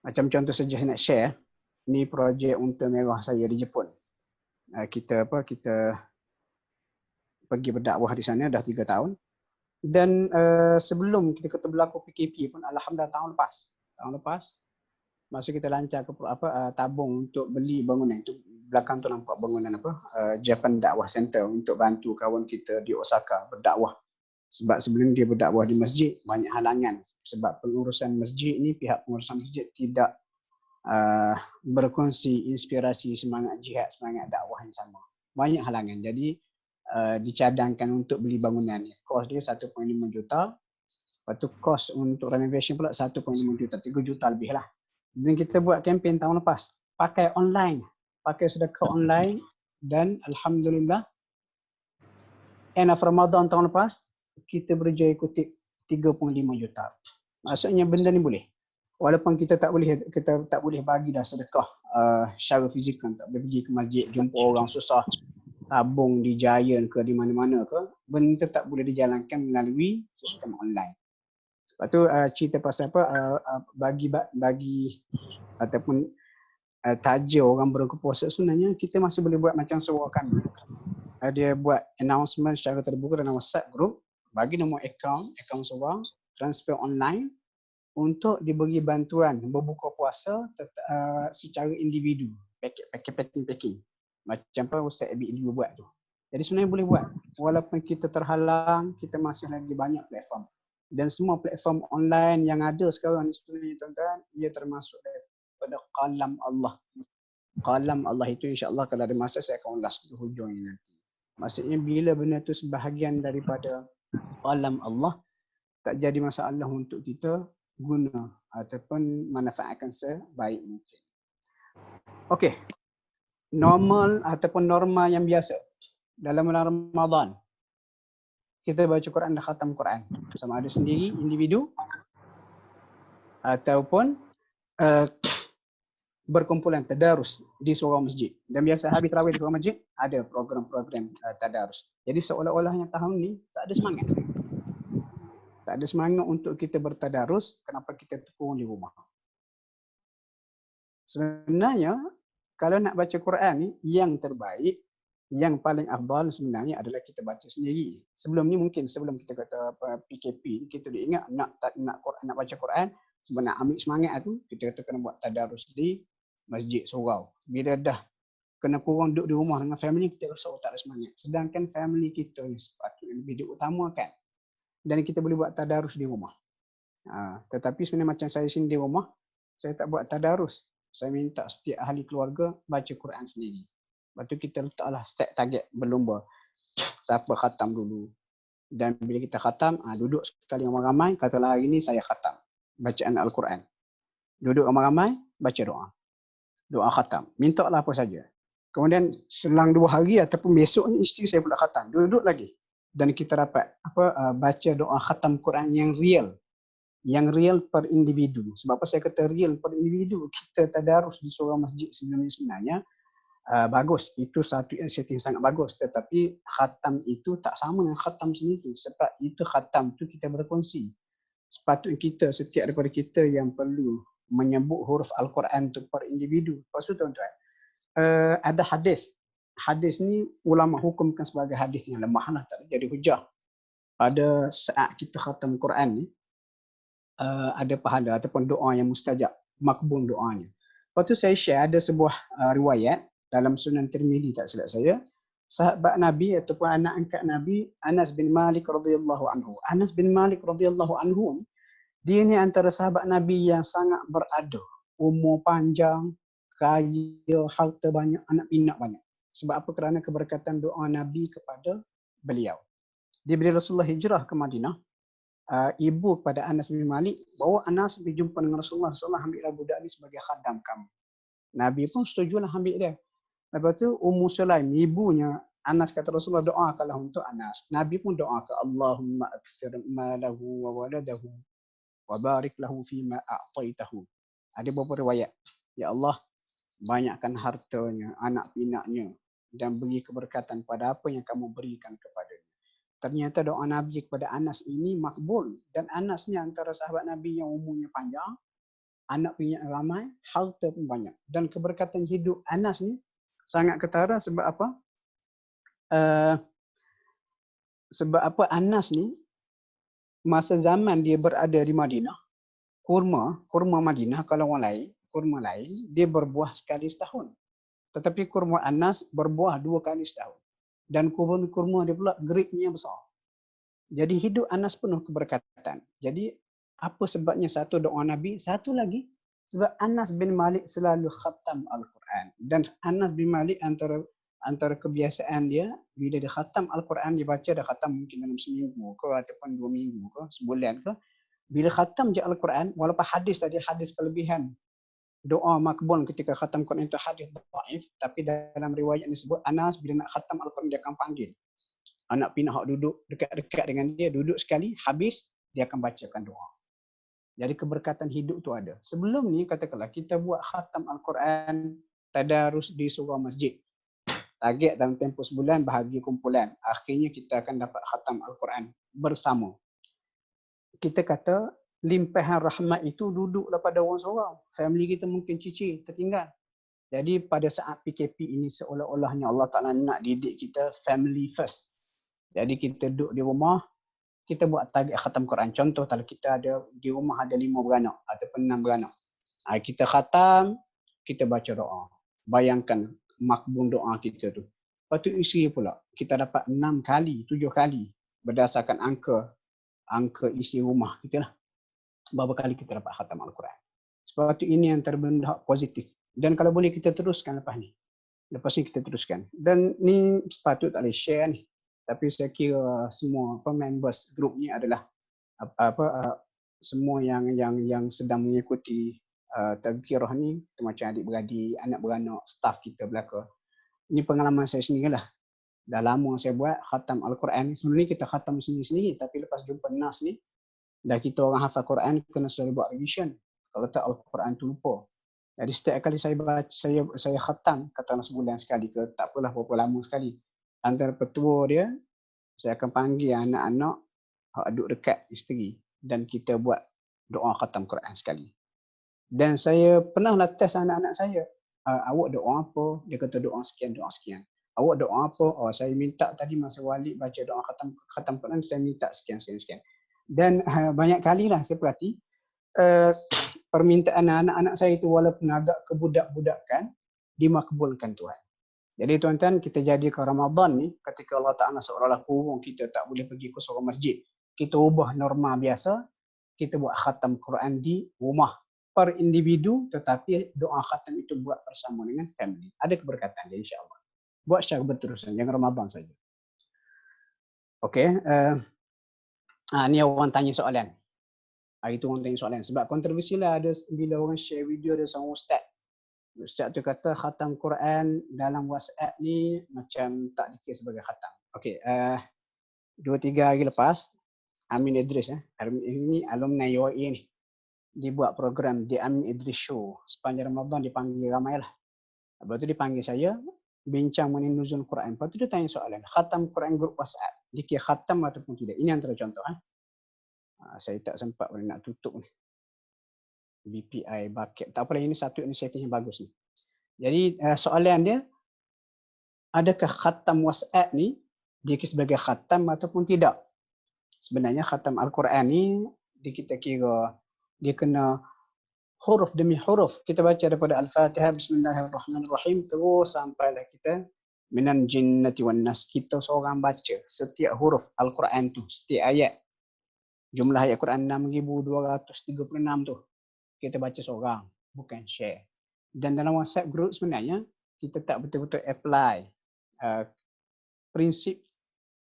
Macam contoh saja saya nak share, ni projek unta merah saya di Jepun. Kita pergi berdakwah di sana dah 3 tahun. Dan sebelum kita kata berlaku PKP pun, alhamdulillah tahun lepas masa kita lancar ke tabung untuk beli bangunan. Itu belakang tu nampak bangunan Japan Dakwah Center untuk bantu kawan kita di Osaka berdakwah. Sebab sebelum dia berdakwah di masjid banyak halangan, sebab pengurusan masjid ni, pihak pengurusan masjid tidak berkongsi inspirasi semangat jihad, semangat dakwah yang sama. Banyak halangan. Jadi dicadangkan untuk beli bangunan ni. Kos dia 1.5 juta. Lepas tu kos untuk renovation pula 1.5 juta, 3 juta lebih lah. Dan kita buat kempen tahun lepas, pakai online, pakai sedekah online, dan alhamdulillah end of Ramadan tahun lepas kita berjaya kutip 3.5 juta. Maksudnya benda ni boleh. Walaupun kita tak boleh bagi dah sedekah secara fizikal, tak boleh pergi ke masjid jumpa orang susah, tabung di Giant ke di mana-mana ke, benda tak boleh dijalankan melalui sistem online. Lepas tu cerita pasal bagi ataupun taja orang berbuka puasa, sebenarnya kita masih boleh buat macam Surakan. Dia buat announcement secara terbuka dalam WhatsApp group, bagi nombor akaun seorang, transfer online untuk diberi bantuan berbuka puasa secara individu, packing. Macam Ustaz Abi dulu buat tu. Jadi sebenarnya boleh buat. Walaupun kita terhalang, kita masih lagi banyak platform. Dan semua platform online yang ada sekarang ni sebenarnya tuan-tuan, ia termasuk daripada qalam Allah. Qalam Allah itu insya-Allah kalau ada masa saya akan ulas ke hujung ini nanti. Maksudnya bila benda tu sebahagian daripada qalam Allah, tak jadi masalah untuk kita guna ataupun manfaatkan sebaik mungkin. Okey. Normal ataupun norma yang biasa dalam bulan Ramadan, kita baca Quran dan khatam Quran, sama ada sendiri individu ataupun berkumpulan tadarus di seorang masjid. Dan biasa habis tarawih di seorang masjid ada program-program tadarus. Jadi seolah-olahnya tahun ni tak ada semangat. Tak ada semangat untuk kita bertadarus, kenapa kita tekung di rumah. Sebenarnya kalau nak baca Quran ni, yang terbaik, yang paling afdal sebenarnya adalah kita baca sendiri. Sebelum ni mungkin sebelum kita kata PKP, kita dah ingat nak baca Quran, sebenarnya ambil semangat tu, kita kata kena buat tadarus di masjid surau. Bila dah kena kurang duduk di rumah dengan family, kita rasa tak ada semangat. Sedangkan family kita yang sepatutnya lebih diutamakan. Dan kita boleh buat tadarus di rumah. Tetapi sebenarnya macam saya sini di rumah, saya tak buat tadarus. Saya minta setiap ahli keluarga baca Quran sendiri. Lepas tu kita letaklah set target berlumba. Siapa khatam dulu. Dan bila kita khatam, duduk sekali ramai-ramai, katalah hari ni saya khatam bacaan Al-Quran. Duduk ramai-ramai, baca doa. Doa khatam. Minta lah apa saja. Kemudian selang 2 hari ataupun besok ni isteri saya pula khatam. Duduk lagi. Dan kita dapat baca doa khatam Quran yang real. Yang real per individu. Sebab apa saya kata real per individu? Kita tadarus di seorang masjid sebenarnya bagus. Itu satu inisiatif sangat bagus. Tetapi khatam itu tak sama dengan khatam sendiri. Sebab itu khatam tu kita berkongsi. Sepatutnya kita, setiap daripada kita yang perlu menyebut huruf Al-Quran tu per individu. Lepas tu tuan-tuan, ada hadis. Hadis ni ulama hukumkan sebagai hadis yang lemah lah, tak jadi hujah. Pada saat kita khatam Quran ni, ada pahala ataupun doa yang mustajab, makbul doanya. Lepas tu saya share ada sebuah riwayat dalam Sunan Tirmizi tak silap saya, sahabat Nabi ataupun anak angkat Nabi Anas bin Malik radhiyallahu anhu. Anas bin Malik radhiyallahu anhu, dia ni antara sahabat Nabi yang sangat berada, umur panjang, kaya, harta banyak, anak pinak banyak. Sebab apa? Kerana keberkatan doa Nabi kepada beliau. Dia bila Rasulullah hijrah ke Madinah, ibu kepada Anas bin Malik bawa Anas pergi jumpa dengan Rasulullah. Rasulullah ambillah budak ni sebagai khadam kamu. Nabi pun setujulah ambil dia. Lepas tu Ummu Sulaim, ibunya Anas, kata Rasulullah doakanlah untuk Anas. Nabi pun doakan, Allahumma akthir malahu wa waladahu wa barik lahu fima a'taitahu. Ada beberapa riwayat. Ya Allah, banyakkan hartanya, anak pinaknya dan beri keberkatan pada apa yang kamu berikan kepadanya. Ternyata doa Nabi kepada Anas ini makbul. Dan Anas ni antara sahabat Nabi yang umurnya panjang, anak pinak ramai, harta pun banyak. Dan keberkatan hidup Anas ni sangat ketara. Sebab apa? Sebab apa? Anas ni masa zaman dia berada di Madinah, kurma Madinah, kalau orang lain, kurma lain, dia berbuah sekali setahun. Tetapi kurma Anas berbuah 2 kali setahun. Dan kurma dia pula grade-nya besar. Jadi hidup Anas penuh keberkatan. Jadi apa sebabnya? Satu, doa Nabi. Satu lagi, sebab Anas bin Malik selalu khatam Al-Quran. Dan Anas bin Malik antara kebiasaan dia, bila dia khatam Al-Quran, dia baca, dia khatam mungkin dalam seminggu ke ataupun 2 minggu ke, sebulan ke. Bila khatam je Al-Quran, walaupun hadis tadi, hadis kelebihan doa makbul ketika khatam Quran itu hadis dhaif, tapi dalam riwayat disebut Anas bila nak khatam Al-Quran dia akan panggil anak pinak hak duduk dekat-dekat dengan dia, duduk sekali, habis dia akan bacakan doa. Jadi keberkatan hidup tu ada. Sebelum ni katakanlah kita buat khatam Al-Quran tadarus di sebuah masjid. Target dalam tempoh sebulan bahagi kumpulan. Akhirnya kita akan dapat khatam Al-Quran bersama. Kita kata limpahan rahmat itu duduklah pada orang seorang. Family kita mungkin cici, tertinggal. Jadi pada saat PKP ini seolah-olahnya Allah Ta'ala nak didik kita family first. Jadi kita duduk di rumah, kita buat target khatam Quran. Contoh kalau kita ada di rumah ada 5 beranak ataupun 6 beranak. Kita khatam, kita baca doa. Bayangkan makbul doa kita tu. Lepas tu isteri pula, kita dapat 6 kali, 7 kali berdasarkan angka isi rumah kita lah. Berapa kali kita dapat khatam Al-Quran. Sebab itu ini antara benda positif. Dan kalau boleh kita teruskan lepas ni. Lepas ni kita teruskan. Dan ni sepatut tak boleh share ni. Tapi saya kira semua members grup ni adalah semua yang sedang mengikuti tazkirah ni, macam adik-beradik, anak beranak, staff kita belaka. Ini pengalaman saya sendiri lah. Dah lama saya buat khatam Al-Quran. Sebelum ni kita khatam sendiri-sendiri. Tapi lepas jumpa Nas ni, dah kita orang hafal Quran kena selalu buat revision. Kalau tak Al-Quran tu lupa. Jadi setiap kali saya baca, saya khatam, katakanlah sebulan sekali ke, tak apalah berapa lama sekali. Antara petua dia, saya akan panggil anak-anak duduk dekat isteri dan kita buat doa khatam Quran sekali. Dan saya pernahlah test anak-anak saya. Awak doa apa? Dia kata doa sekian, doa sekian. Awak doa apa? saya minta tadi masa Walid baca doa khatam Quran, saya minta sekian. Dan banyak kali lah saya perhati permintaan anak-anak saya itu walaupun agak kebudak-budakan dimakbulkan Tuhan. Jadi tuan-tuan, kita jadi ke Ramadan ni, ketika Allah Ta'ala seolah-olah kurung kita tak boleh pergi ke seorang masjid, kita ubah norma biasa, kita buat khatam Quran di rumah per individu, tetapi doa khatam itu buat bersama dengan family. Ada keberkatan dia insya-Allah. Buat secara berterusan, jangan Ramadan saja. Okey, ni orang tanya soalan. Hari tu orang tanya soalan. Sebab kontroversi lah ada bila orang share video ada seorang ustaz. Ustaz tu kata khatam Quran dalam WhatsApp ni macam tak dikira sebagai khatam. Okey, 2-3 hari lepas, Amin Idris ini alumni UAE ni. Dia buat program The Amin Idris Show. Sepanjang Ramadan dipanggil ramai lah. Lepas tu dipanggil saya, bincang mengenai nuzul Quran. Lepas tu dia tanya soalan, khatam Quran grup WhatsApp, dikira khatam ataupun tidak? Ini antara contoh. Saya tak sempat boleh nak tutup ni. BPI bucket. Tak apalah, ini satu inisiatif yang bagus ni. Jadi soalan dia, adakah khatam WhatsApp ni dikira sebagai khatam ataupun tidak? Sebenarnya khatam Al-Quran ni kita kira dia kena huruf demi huruf. Kita baca daripada Al-Fatihah, Bismillahirrahmanirrahim, terus sampailah kita minan jinnati wan nas. Kita seorang baca setiap huruf Al-Quran tu, setiap ayat. Jumlah ayat Quran 6,236 tu. Kita baca seorang, bukan share. Dan dalam WhatsApp group sebenarnya, kita tak betul-betul apply prinsip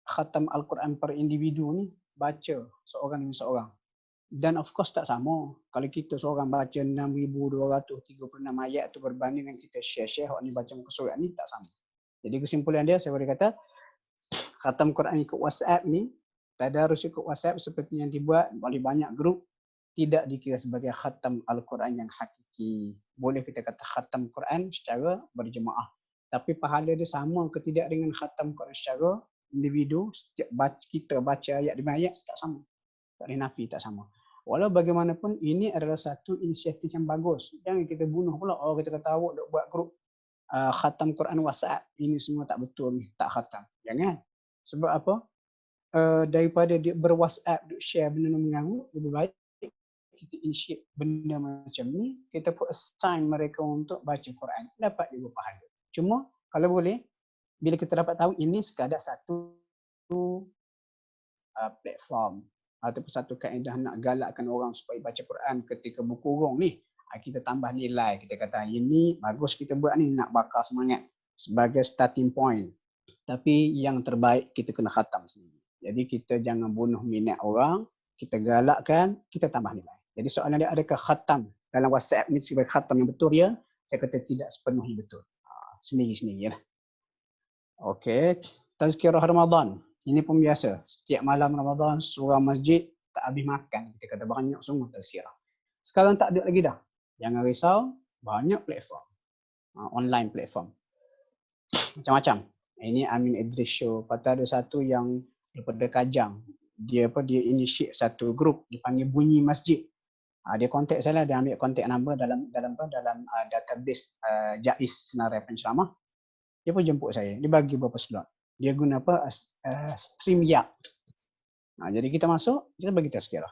khatam Al-Quran per individu ni, baca seorang demi seorang. Dan of course tak sama. Kalau kita seorang baca 6,236 ayat tu berbanding dengan kita share-share, orang ni baca muka surat ni, tak sama. Jadi kesimpulan dia, saya boleh kata, khatam Quran ikut WhatsApp ni, tadarus ikut WhatsApp seperti yang dibuat oleh banyak grup, tidak dikira sebagai khatam Al-Quran yang hakiki. Boleh kita kata khatam Quran secara berjemaah. Tapi pahala dia sama ke tidak dengan khatam Quran secara individu? Setiap kita baca ayat demi ayat, tak sama. Tak boleh nafi, tak sama. Walau bagaimanapun, ini adalah satu inisiatif yang bagus. Jangan kita bunuh pula. Kita kata awak duk buat grup khatam Quran WhatsApp. Ini semua tak betul ni, tak khatam. Jangan. Sebab apa? Daripada dia ber-WhatsApp, duk share benda yang mengganggu, lebih baik kita initiate benda macam ni, kita put assign mereka untuk baca Quran. Dapat juga pahala. Cuma, kalau boleh, bila kita dapat tahu ini sekadar satu platform ataupun satu kaedah nak galakkan orang supaya baca Quran ketika berkurung ni, kita tambah nilai. Kita kata ini bagus kita buat ni, nak bakar semangat sebagai starting point. Tapi yang terbaik kita kena khatam sendiri. Jadi kita jangan bunuh minat orang, kita galakkan, kita tambah nilai. Jadi soalan dia, adakah khatam dalam WhatsApp ni sebagai khatam yang betul ya? Saya kata tidak sepenuhnya betul. Sendiri-sendiri lah. Okey, tazkirah Ramadan. Ini pun biasa. Setiap malam Ramadan, surah masjid tak habis makan. Kita kata banyak sungguh tazkirah. Sekarang tak ada lagi dah. Jangan risau, banyak platform. Online platform. Macam-macam. Ini Amin Idris Show. Lepas tu ada satu yang daripada Kajang. Dia initiate satu grup dipanggil Bunyi Masjid. Dia kontak saya lah, dia ambil kontak number dalam database JAIS Senarai Penceramah. Dia pun jemput saya. Dia bagi beberapa slot. Dia guna StreamYard. Jadi kita masuk, kita bagi tazkirah.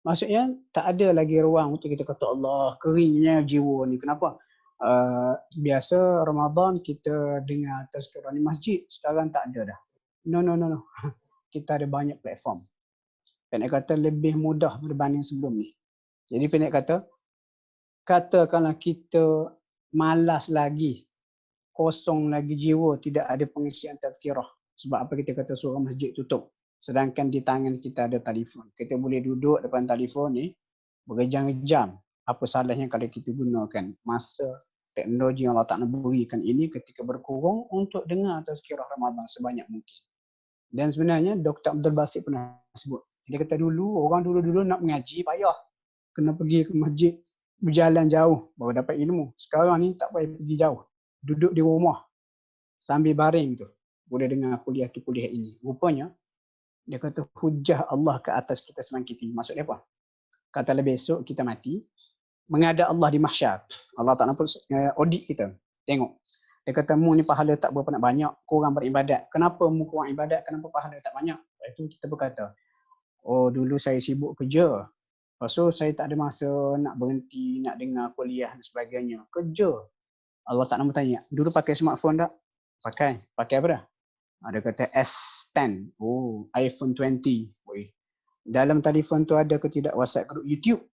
Maksudnya tak ada lagi ruang untuk kita kata Allah keringnya jiwa ni. Kenapa? Biasa Ramadan kita dengar tazkirah di masjid, sekarang tak ada dah. No. Kita ada banyak platform. Pendek kata lebih mudah berbanding sebelum ni. Jadi pendek kata, katakanlah kita malas lagi, kosong lagi jiwa, tidak ada pengisian tazkirah. Sebab apa kita kata surah masjid tutup. Sedangkan di tangan kita ada telefon. Kita boleh duduk depan telefon ni berjam-jam. Apa salahnya kalau kita gunakan masa teknologi yang Allah Ta'ala berikan ini ketika berkurung untuk dengar tazkirah Ramadan sebanyak mungkin. Dan sebenarnya Dr. Abdul Basit pernah sebut. Dia kata orang dulu nak mengaji payah. Kena pergi ke masjid, berjalan jauh baru dapat ilmu. Sekarang ni tak payah pergi jauh. Duduk di rumah sambil baring tu boleh dengar kuliah tu kuliah ini. Rupanya dia kata hujah Allah ke atas kita semakin tinggi. Maksudnya apa? Katalah besok kita mati, menghadap Allah di mahsyar. Allah Ta'ala pun audit kita. Tengok. Dia kata mu ni pahala tak berapa nak banyak, kurang beribadat. Kenapa mu kurang ibadat? Kenapa pahala tak banyak? Itu kita berkata, dulu saya sibuk kerja. Lepas tu saya tak ada masa nak berhenti, nak dengar kuliah dan sebagainya. Kerja. Allah Ta'ala bertanya, dulu pakai smartphone tak? Pakai apa dah? Ada kata S10. Oh, iPhone 20. Oi. Dalam telefon tu ada ke tidak WhatsApp group YouTube?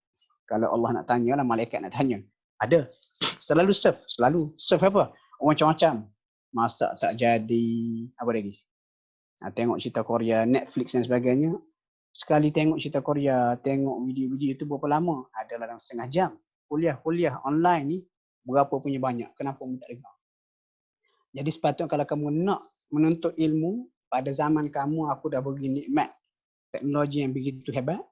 Kalau Allah nak tanya lah, malaikat nak tanya. Ada. Selalu surf. Selalu. Surf apa? Macam-macam. Masak tak jadi. Apa lagi? Tengok cerita Korea, Netflix dan sebagainya. Sekali tengok cerita Korea, tengok video-video itu berapa lama? Ada dalam setengah jam. Kuliah online ni berapa punya banyak. Kenapa kamu tak dengar? Jadi sepatutnya kalau kamu nak menuntut ilmu, pada zaman kamu aku dah beri nikmat teknologi yang begitu hebat,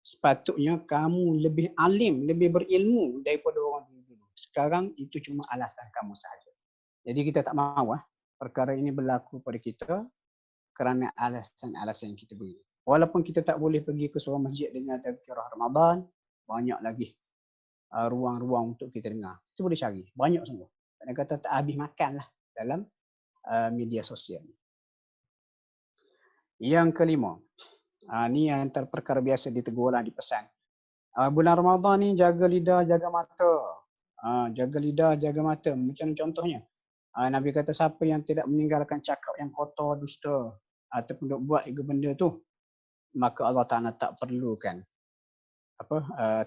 sepatutnya kamu lebih alim, lebih berilmu daripada orang dulu. Sekarang itu cuma alasan kamu sahaja. Jadi kita tak mahu perkara ini berlaku pada kita kerana alasan-alasan yang kita beri. Walaupun kita tak boleh pergi ke seorang masjid dengan tazkirah Ramadan, banyak lagi ruang-ruang untuk kita dengar. Kita boleh cari, banyak semua. Kadang kata tak habis makan lah dalam media sosial. Yang kelima, ni antara perkara biasa ditegur lah, dipesan. Bulan Ramadan ni jaga lidah, jaga mata. Jaga lidah, jaga mata. Macam contohnya, Nabi kata siapa yang tidak meninggalkan cakap yang kotor, dusta ataupun duk buat benda tu, maka Allah Ta'ala tak perlukan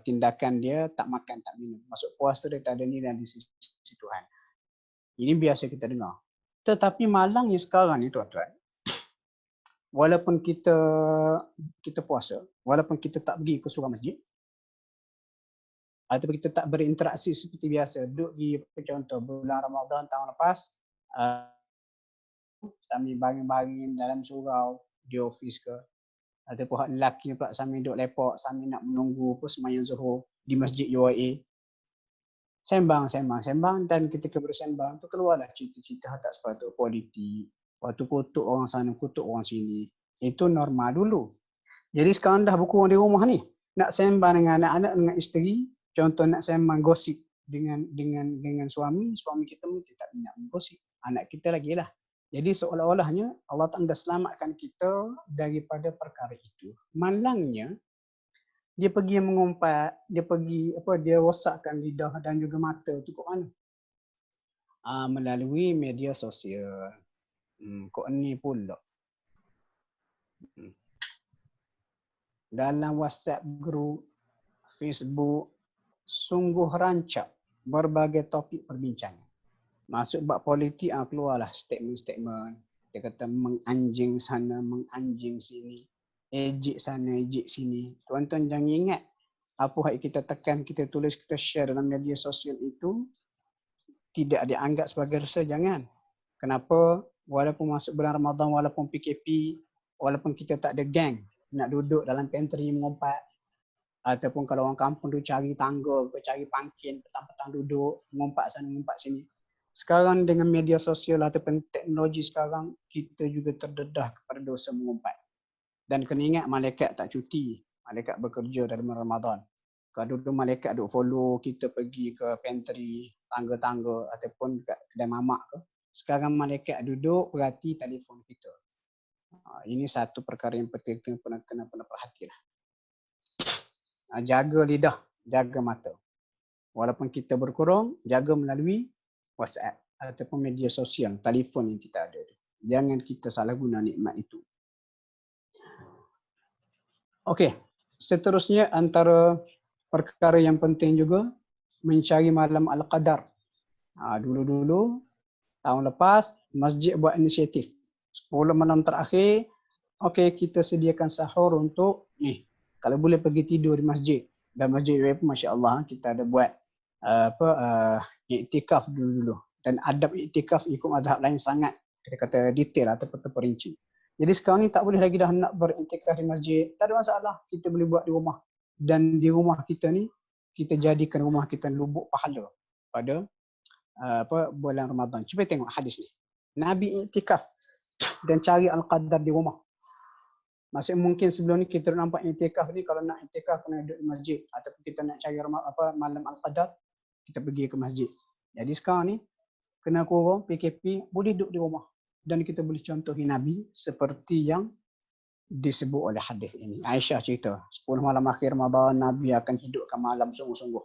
tindakan dia, tak makan, tak minum. Masuk puasa dia tak ada nilai di sisi Tuhan. Ini biasa kita dengar. Tetapi malangnya sekarang ni tuan-tuan, walaupun kita puasa, walaupun kita tak pergi ke seorang masjid, ataupun kita tak berinteraksi seperti biasa, duduk di contoh bulan Ramadan tahun lepas, sambil baring-baring dalam surau, di ofis ke, ataupun hak lelaki pula sambil duduk lepak, sambil nak menunggu sembahyang Zuhur di masjid UIA. Sembang dan ketika bersembang tu keluarlah cerita-cerita tak sepatutnya politik. Waktu kutuk orang sana, kutuk orang sini. Itu normal dulu. Jadi sekarang dah berkurang di rumah ni. Nak sembang dengan anak-anak, dengan isteri, contoh nak sembang gosip dengan suami kita mungkin tak minat gosip. Anak kita lagi lah. Jadi seolah-olahnya Allah Ta'ala dah selamatkan kita daripada perkara itu. Malangnya dia pergi mengumpat, dia rosakkan lidah dan juga mata tu kat mana? Melalui media sosial. Kok ni pula. Dalam WhatsApp group, Facebook, sungguh rancak berbagai topik perbincangan. Masuk bab politik, keluarlah statement-statement. Dia kata menganjing sana, menganjing sini. Ejek sana, ejek sini. Tuan-tuan jangan ingat, apa yang kita tekan, kita tulis, kita share dalam media sosial itu tidak dianggap sebagai dosa, jangan. Kenapa? Walaupun masuk bulan Ramadan, walaupun PKP, walaupun kita tak ada geng, nak duduk dalam pantry mengumpat, ataupun kalau orang kampung tu cari tangga, cari pangkin, petang-petang duduk, mengumpat sana, mengumpat sini. Sekarang dengan media sosial ataupun teknologi sekarang, kita juga terdedah kepada dosa mengumpat. Dan kena ingat, malaikat tak cuti. Malaikat bekerja dalam Ramadan. Kalau dulu malaikat duk follow kita pergi ke pantry, tangga-tangga ataupun kat kedai mamak ke, sekarang malaikat duduk perhati telefon kita. Ini satu perkara yang penting kena perhatilah. Jaga lidah, jaga mata. Walaupun kita berkurang, jaga melalui WhatsApp ataupun media sosial, telefon yang kita ada. Jangan kita salah guna nikmat itu. Okey, seterusnya antara perkara yang penting juga mencari malam Al-Qadar. Dulu-dulu, tahun lepas, masjid buat inisiatif. 10 malam terakhir, okey kita sediakan sahur untuk kalau boleh pergi tidur di masjid. Dan masjid pun masya-Allah kita ada buat iktikaf dulu. Dan adab iktikaf ikut mazhab lain sangat kita kata detail ataupun terperinci. Jadi sekarang ni tak boleh lagi dah nak beriktikaf di masjid. Tak ada masalah, kita boleh buat di rumah. Dan di rumah kita ni, kita jadikan rumah kita lubuk pahala pada bulan Ramadan. Cuba tengok hadis ni. Nabi iktikaf dan cari Al-Qadar di rumah. Maksudnya mungkin sebelum ni kita nampak iktikaf ni, kalau nak iktikaf kena duduk di masjid. Ataupun kita nak cari malam Al-Qadar, kita pergi ke masjid. Jadi sekarang ni, kena kurang PKP, boleh duduk di rumah. Dan kita boleh contohi Nabi seperti yang disebut oleh hadis ini. Aisyah cerita, 10 malam akhir Ramadan Nabi akan hidupkan malam sungguh-sungguh.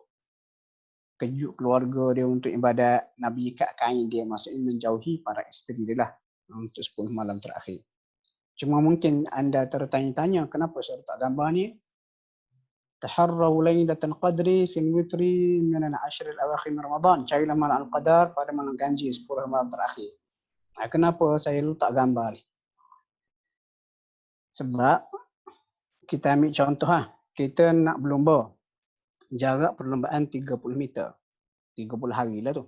kejut keluarga dia untuk ibadat, Nabi ikat kain dia, maksudnya menjauhi para isteri dia lah untuk 10 malam terakhir. Cuma mungkin anda tertanya-tanya kenapa saya letak gambar ni? Taharraw lailatul qadri fil witri min al-ashr al-awakhir min Ramadan. Carilah malam al-qadar pada malam ganjil 10 malam terakhir. Kenapa saya letak gambar ni? Sebab kita ambil contoh kita nak berlumba. Jarak perlombaan 30 meter. 30 hari lah tu.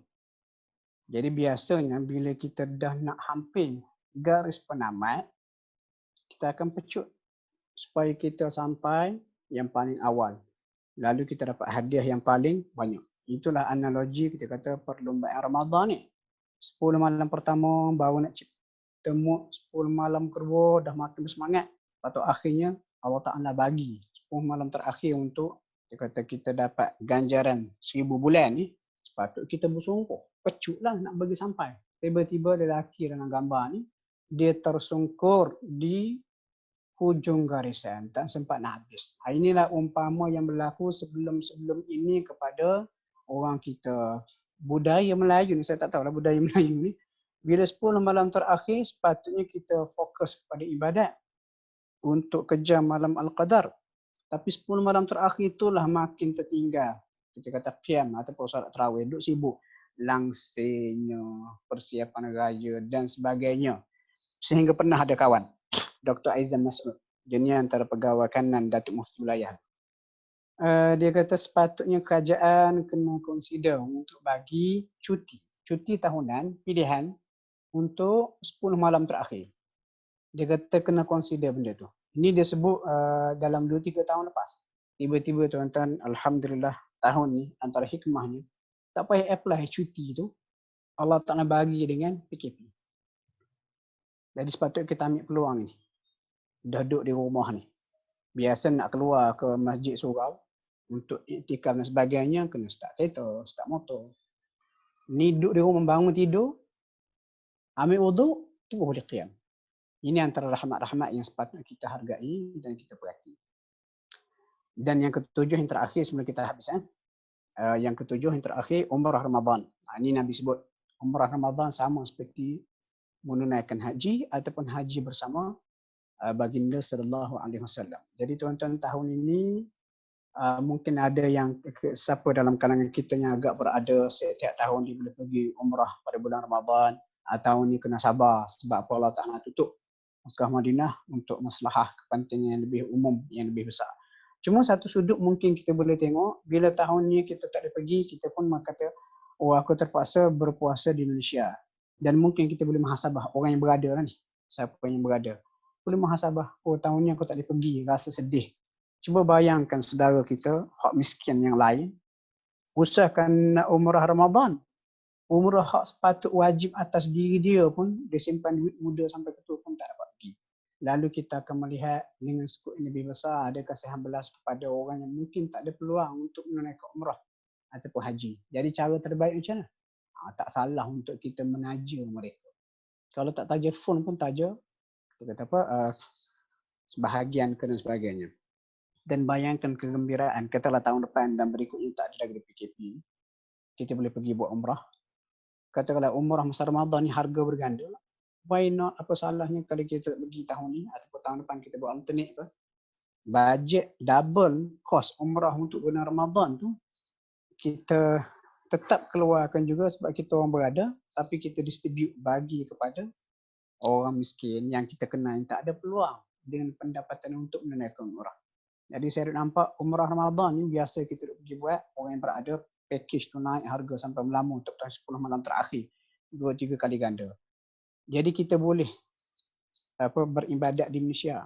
Jadi biasanya bila kita dah nak hampir garis penamat, kita akan pecut supaya kita sampai yang paling awal. Lalu kita dapat hadiah yang paling banyak. Itulah analogi kita kata perlombaan Ramadan ni. 10 malam pertama baru nak temu 10 malam kedua dah makin bersemangat. Lepas tu akhirnya Allah Ta'ala bagi 10 malam terakhir untuk dia kata kita dapat ganjaran 1000 bulan ni. Sepatut kita bersungguh. Pecutlah nak bagi sampai. Tiba-tiba lelaki dalam gambar ni dia tersungkur di hujung garisan, tak sempat nak habis. Inilah umpama yang berlaku sebelum-sebelum ini kepada orang kita. Budaya Melayu ni, saya tak tahulah budaya Melayu ni. Bila 10 malam terakhir, sepatutnya kita fokus pada ibadat untuk kejar malam Al-Qadar. Tapi 10 malam terakhir itulah makin tertinggal. Kita kata qiyam ataupun solat tarawih, duduk sibuk. Langsirnya, persiapan raya dan sebagainya. Sehingga pernah ada kawan, Dr. Aizan Mas'ud. Dia ni antara pegawai kanan Datuk Mufti Wilayah. Dia kata sepatutnya kerajaan kena consider untuk bagi cuti tahunan, pilihan untuk 10 malam terakhir. Dia kata kena consider benda tu. Ini dia sebut dalam 2-3 tahun lepas. Tiba-tiba tuan-tuan, Alhamdulillah tahun ni antara hikmahnya, tak payah apply cuti tu, Allah Ta'ala bagi dengan PKP. Jadi sepatutnya kita ambil peluang ni. Dah duduk di rumah ni. Biasa nak keluar ke masjid surau untuk iktikaf dan sebagainya, kena start kereta, start motor. Ni duduk di rumah, bangun tidur, ambil wuduk, terus boleh qiyam. Ini antara rahmat-rahmat yang sepatutnya kita hargai dan kita perhati. Dan yang ketujuh yang terakhir sebelum kita habis. Yang ketujuh yang terakhir, umrah Ramadan. Ini Nabi sebut, umrah Ramadan sama seperti menunaikan haji ataupun haji bersama baginda sallallahu alaihi wasallam. Jadi tuan-tuan tahun ini mungkin ada yang siapa dalam kalangan kita yang agak berada setiap tahun dia boleh pergi umrah pada bulan Ramadan. Tahun ni kena sabar sebab apa Allah Ta'ala tutup Mekah Madinah untuk maslahah kepentingan yang lebih umum, yang lebih besar. Cuma satu sudut mungkin kita boleh tengok bila tahun ni kita tak ada pergi, kita pun kata oh aku terpaksa berpuasa di Malaysia. Dan mungkin kita boleh muhasabah orang yang berada lah ni. Siapa yang berada. Boleh muhasabah, oh tahun ni aku tak boleh pergi, rasa sedih. Cuba bayangkan saudara kita, hak miskin yang lain, usahakan nak umrah Ramadan. Umrah hak sepatut wajib atas diri dia pun, dia simpan duit muda sampai ketua pun tak dapat pergi. Lalu kita akan melihat dengan skop yang lebih besar, adakah saya belas kepada orang yang mungkin tak ada peluang untuk menunaikan umrah ataupun haji. Jadi cara terbaik macam mana? Tak salah untuk kita menaja mereka. Kalau tak taja phone pun taja, kita kata apa, sebahagian ke dan sebagainya. Dan bayangkan kegembiraan, katalah tahun depan dan berikutnya tak ada lagi PKP, kita boleh pergi buat umrah. Katakanlah umrah masa Ramadan ni harga berganda, why not, apa salahnya kalau kita pergi tahun ni ataupun tahun depan kita buat alternate tu. Bajet double cost umrah untuk bulan Ramadan tu, kita tetap keluarkan juga sebab kita orang berada, tapi kita distribute bagi kepada orang miskin yang kita kenal yang tak ada peluang dengan pendapatan untuk menunaikan umrah. Jadi saya nampak umrah Ramadan ni biasa kita pergi buat, orang yang berada, package tu naik harga sampai melamun untuk tahun 10 malam terakhir, 2-3 kali ganda. Jadi kita boleh beribadat di Malaysia.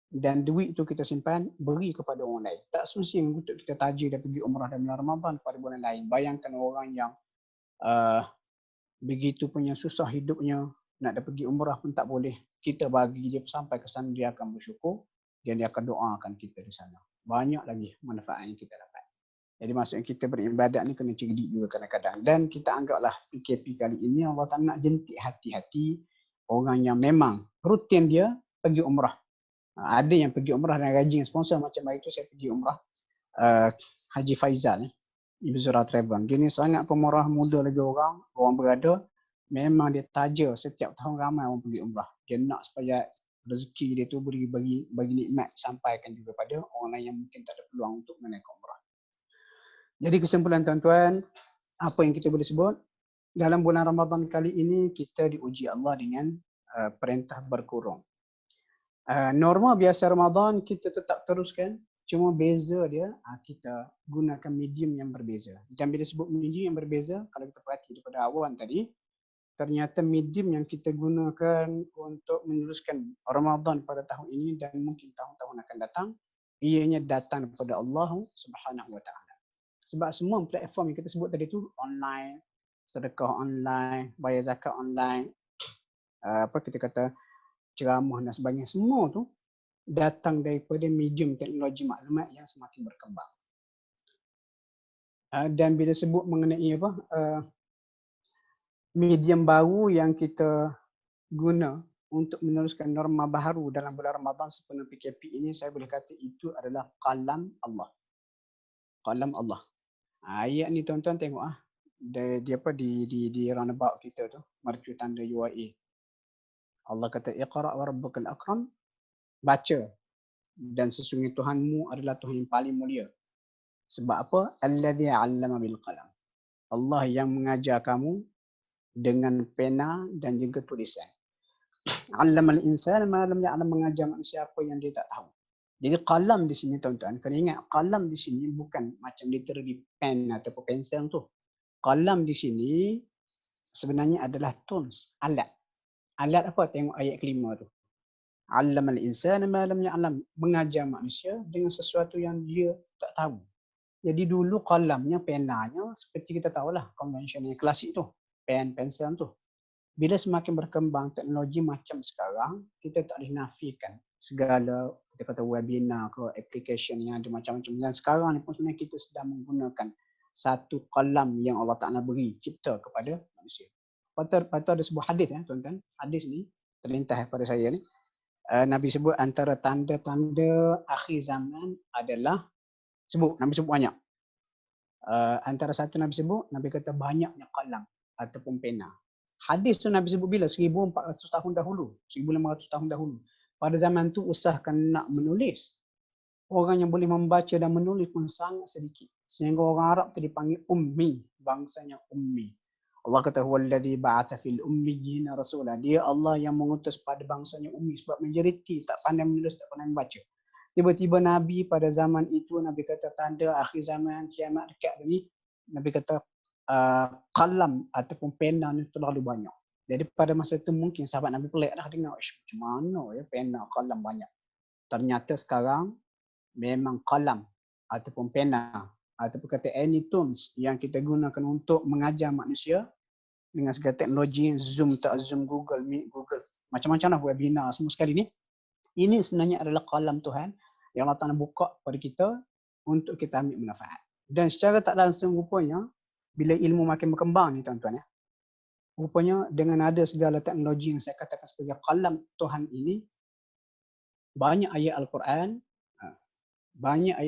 Dan duit tu kita simpan, beri kepada orang lain. Tak semestinya untuk kita taji dan pergi umrah dalam bulan Ramadan pada bulan lain. Bayangkan orang yang begitu punya susah hidupnya, nak ada pergi umrah pun tak boleh. Kita bagi dia sampai ke sana, dia akan bersyukur dan dia akan doakan kita di sana. Banyak lagi manfaat yang kita dapat. Jadi maksudnya kita beribadat ni kena cerdik juga kadang-kadang. Dan kita anggaplah PKP kali ini Allah tak nak jentik hati-hati orang yang memang rutin dia pergi umrah. Ada yang pergi umrah dan gaji yang sponsor macam baik tu, saya pergi umrah Haji Faizal Ibu Zura Travel. Dia ni sangat pemurah, muda lagi orang berada. Memang dia taja setiap tahun ramai orang pergi umrah. Dia nak supaya rezeki dia tu bagi nikmat sampaikan juga pada orang lain yang mungkin tak ada peluang untuk menunaikan umrah. Jadi kesimpulan tuan-tuan, apa yang kita boleh sebut, dalam bulan Ramadan kali ini kita diuji Allah dengan perintah berkurung. Norma biasa Ramadan kita tetap teruskan, cuma beza dia kita gunakan medium yang berbeza. Dan bila sebut medium yang berbeza, kalau kita perhati daripada awal tadi, ternyata medium yang kita gunakan untuk meneruskan Ramadan pada tahun ini dan mungkin tahun-tahun akan datang, ianya datang daripada Allah Subhanahu Wa Taala. Sebab semua platform yang kita sebut tadi tu online, sedekah online, bayar zakat online, kita kata ceramah dan sebagainya, semua tu datang daripada medium teknologi maklumat yang semakin berkembang. Dan bila sebut mengenai medium baru yang kita guna untuk meneruskan norma baru dalam bulan Ramadan sepenuh PKP ini, saya boleh kata itu adalah kalam Allah. Kalam Allah. Ayat ni tuan-tuan tengok dia di roundabout kita tu, mercu tanda UIA. Allah kata iqra wa rabbukal akram, baca, dan sesungguhnya Tuhanmu adalah Tuhan yang paling mulia. Sebab apa? Alladzi 'allama bil qalam. Allah yang mengajar kamu dengan pena dan juga tulisan. 'Allamal insana ma lam ya'lam, mengajar manusia apa yang dia tak tahu. Jadi qalam di sini tuan-tuan, kena ingat qalam di sini bukan macam literally pen ataupun pensel tu. Qalam di sini sebenarnya adalah tools, alat. Alat apa? Tengok ayat kelima tu. 'Allamal insana ma lam ya'lam, mengajar manusia dengan sesuatu yang dia tak tahu. Jadi dulu qalamnya, penanya seperti kita tahulah konvensional klasik tu, pen, pensel tu. Bila semakin berkembang teknologi macam sekarang, kita tak boleh nafikan segala kita kata webinar ke application yang ada macam-macam. Dan sekarang ni pun sebenarnya kita sedang menggunakan satu qalam yang Allah Ta'ala beri cipta kepada manusia. Patut ada sebuah hadis tuan-tuan. Hadis ni terlintas pada saya ni. Nabi sebut antara tanda-tanda akhir zaman adalah Nabi sebut banyak. Antara satu Nabi sebut, Nabi kata banyaknya qalam ataupun pena. Hadis tu Nabi sebut bila? 1400 tahun dahulu, 1500 tahun dahulu. Pada zaman tu usahakan nak menulis. Orang yang boleh membaca dan menulis pun sangat sedikit. Sehingga orang Arab tu dipanggil ummi, bangsanya ummi. Allah kata huwallazi ba'atha fil ummiyina rasulah. Dia Allah yang mengutus pada bangsanya ummi sebab majoriti tak pandai menulis, tak pandai membaca. Tiba-tiba Nabi pada zaman itu, Nabi kata tanda akhir zaman, kiamat dekat ni, Nabi kata qalam ataupun pena ni terlalu banyak. Jadi pada masa itu mungkin sahabat Nabi pelik dah dengar, macam mana ya pena, qalam banyak. Ternyata sekarang memang qalam ataupun pena ataupun kata any tools yang kita gunakan untuk mengajar manusia dengan segala teknologi, Zoom, tak Zoom, Google Meet, Google, macam-macam lah webinar semua sekali ni. Ini sebenarnya adalah qalam Tuhan yang Allah Ta'ala buka pada kita untuk kita ambil manfaat. Dan secara tak langsung rupanya, bila ilmu makin berkembang ni tuan-tuan rupanya dengan ada segala teknologi yang saya katakan sebagai qalam Tuhan ini, banyak ayat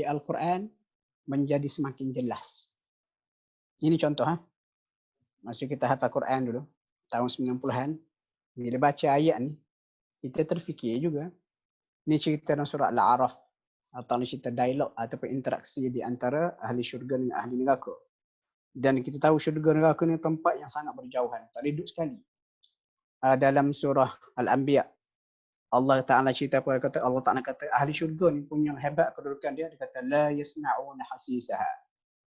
Al-Quran menjadi semakin jelas. Ini contoh masa kita hafal Quran dulu, tahun 90-an, bila baca ayat ni, kita terfikir juga. Ini cerita dalam surah Al-A'raf, atau cerita dialog ataupun interaksi di antara ahli syurga dengan ahli neraka. Dan kita tahu syurga neraka ni tempat yang sangat berjauhan, tak duduk sekali. Dalam surah Al-Anbiya, Allah Ta'ala cerita pada kata, Allah Ta'ala kata ahli syurga ni punya hebat kedudukan dia kata la yasma'una hasisaha.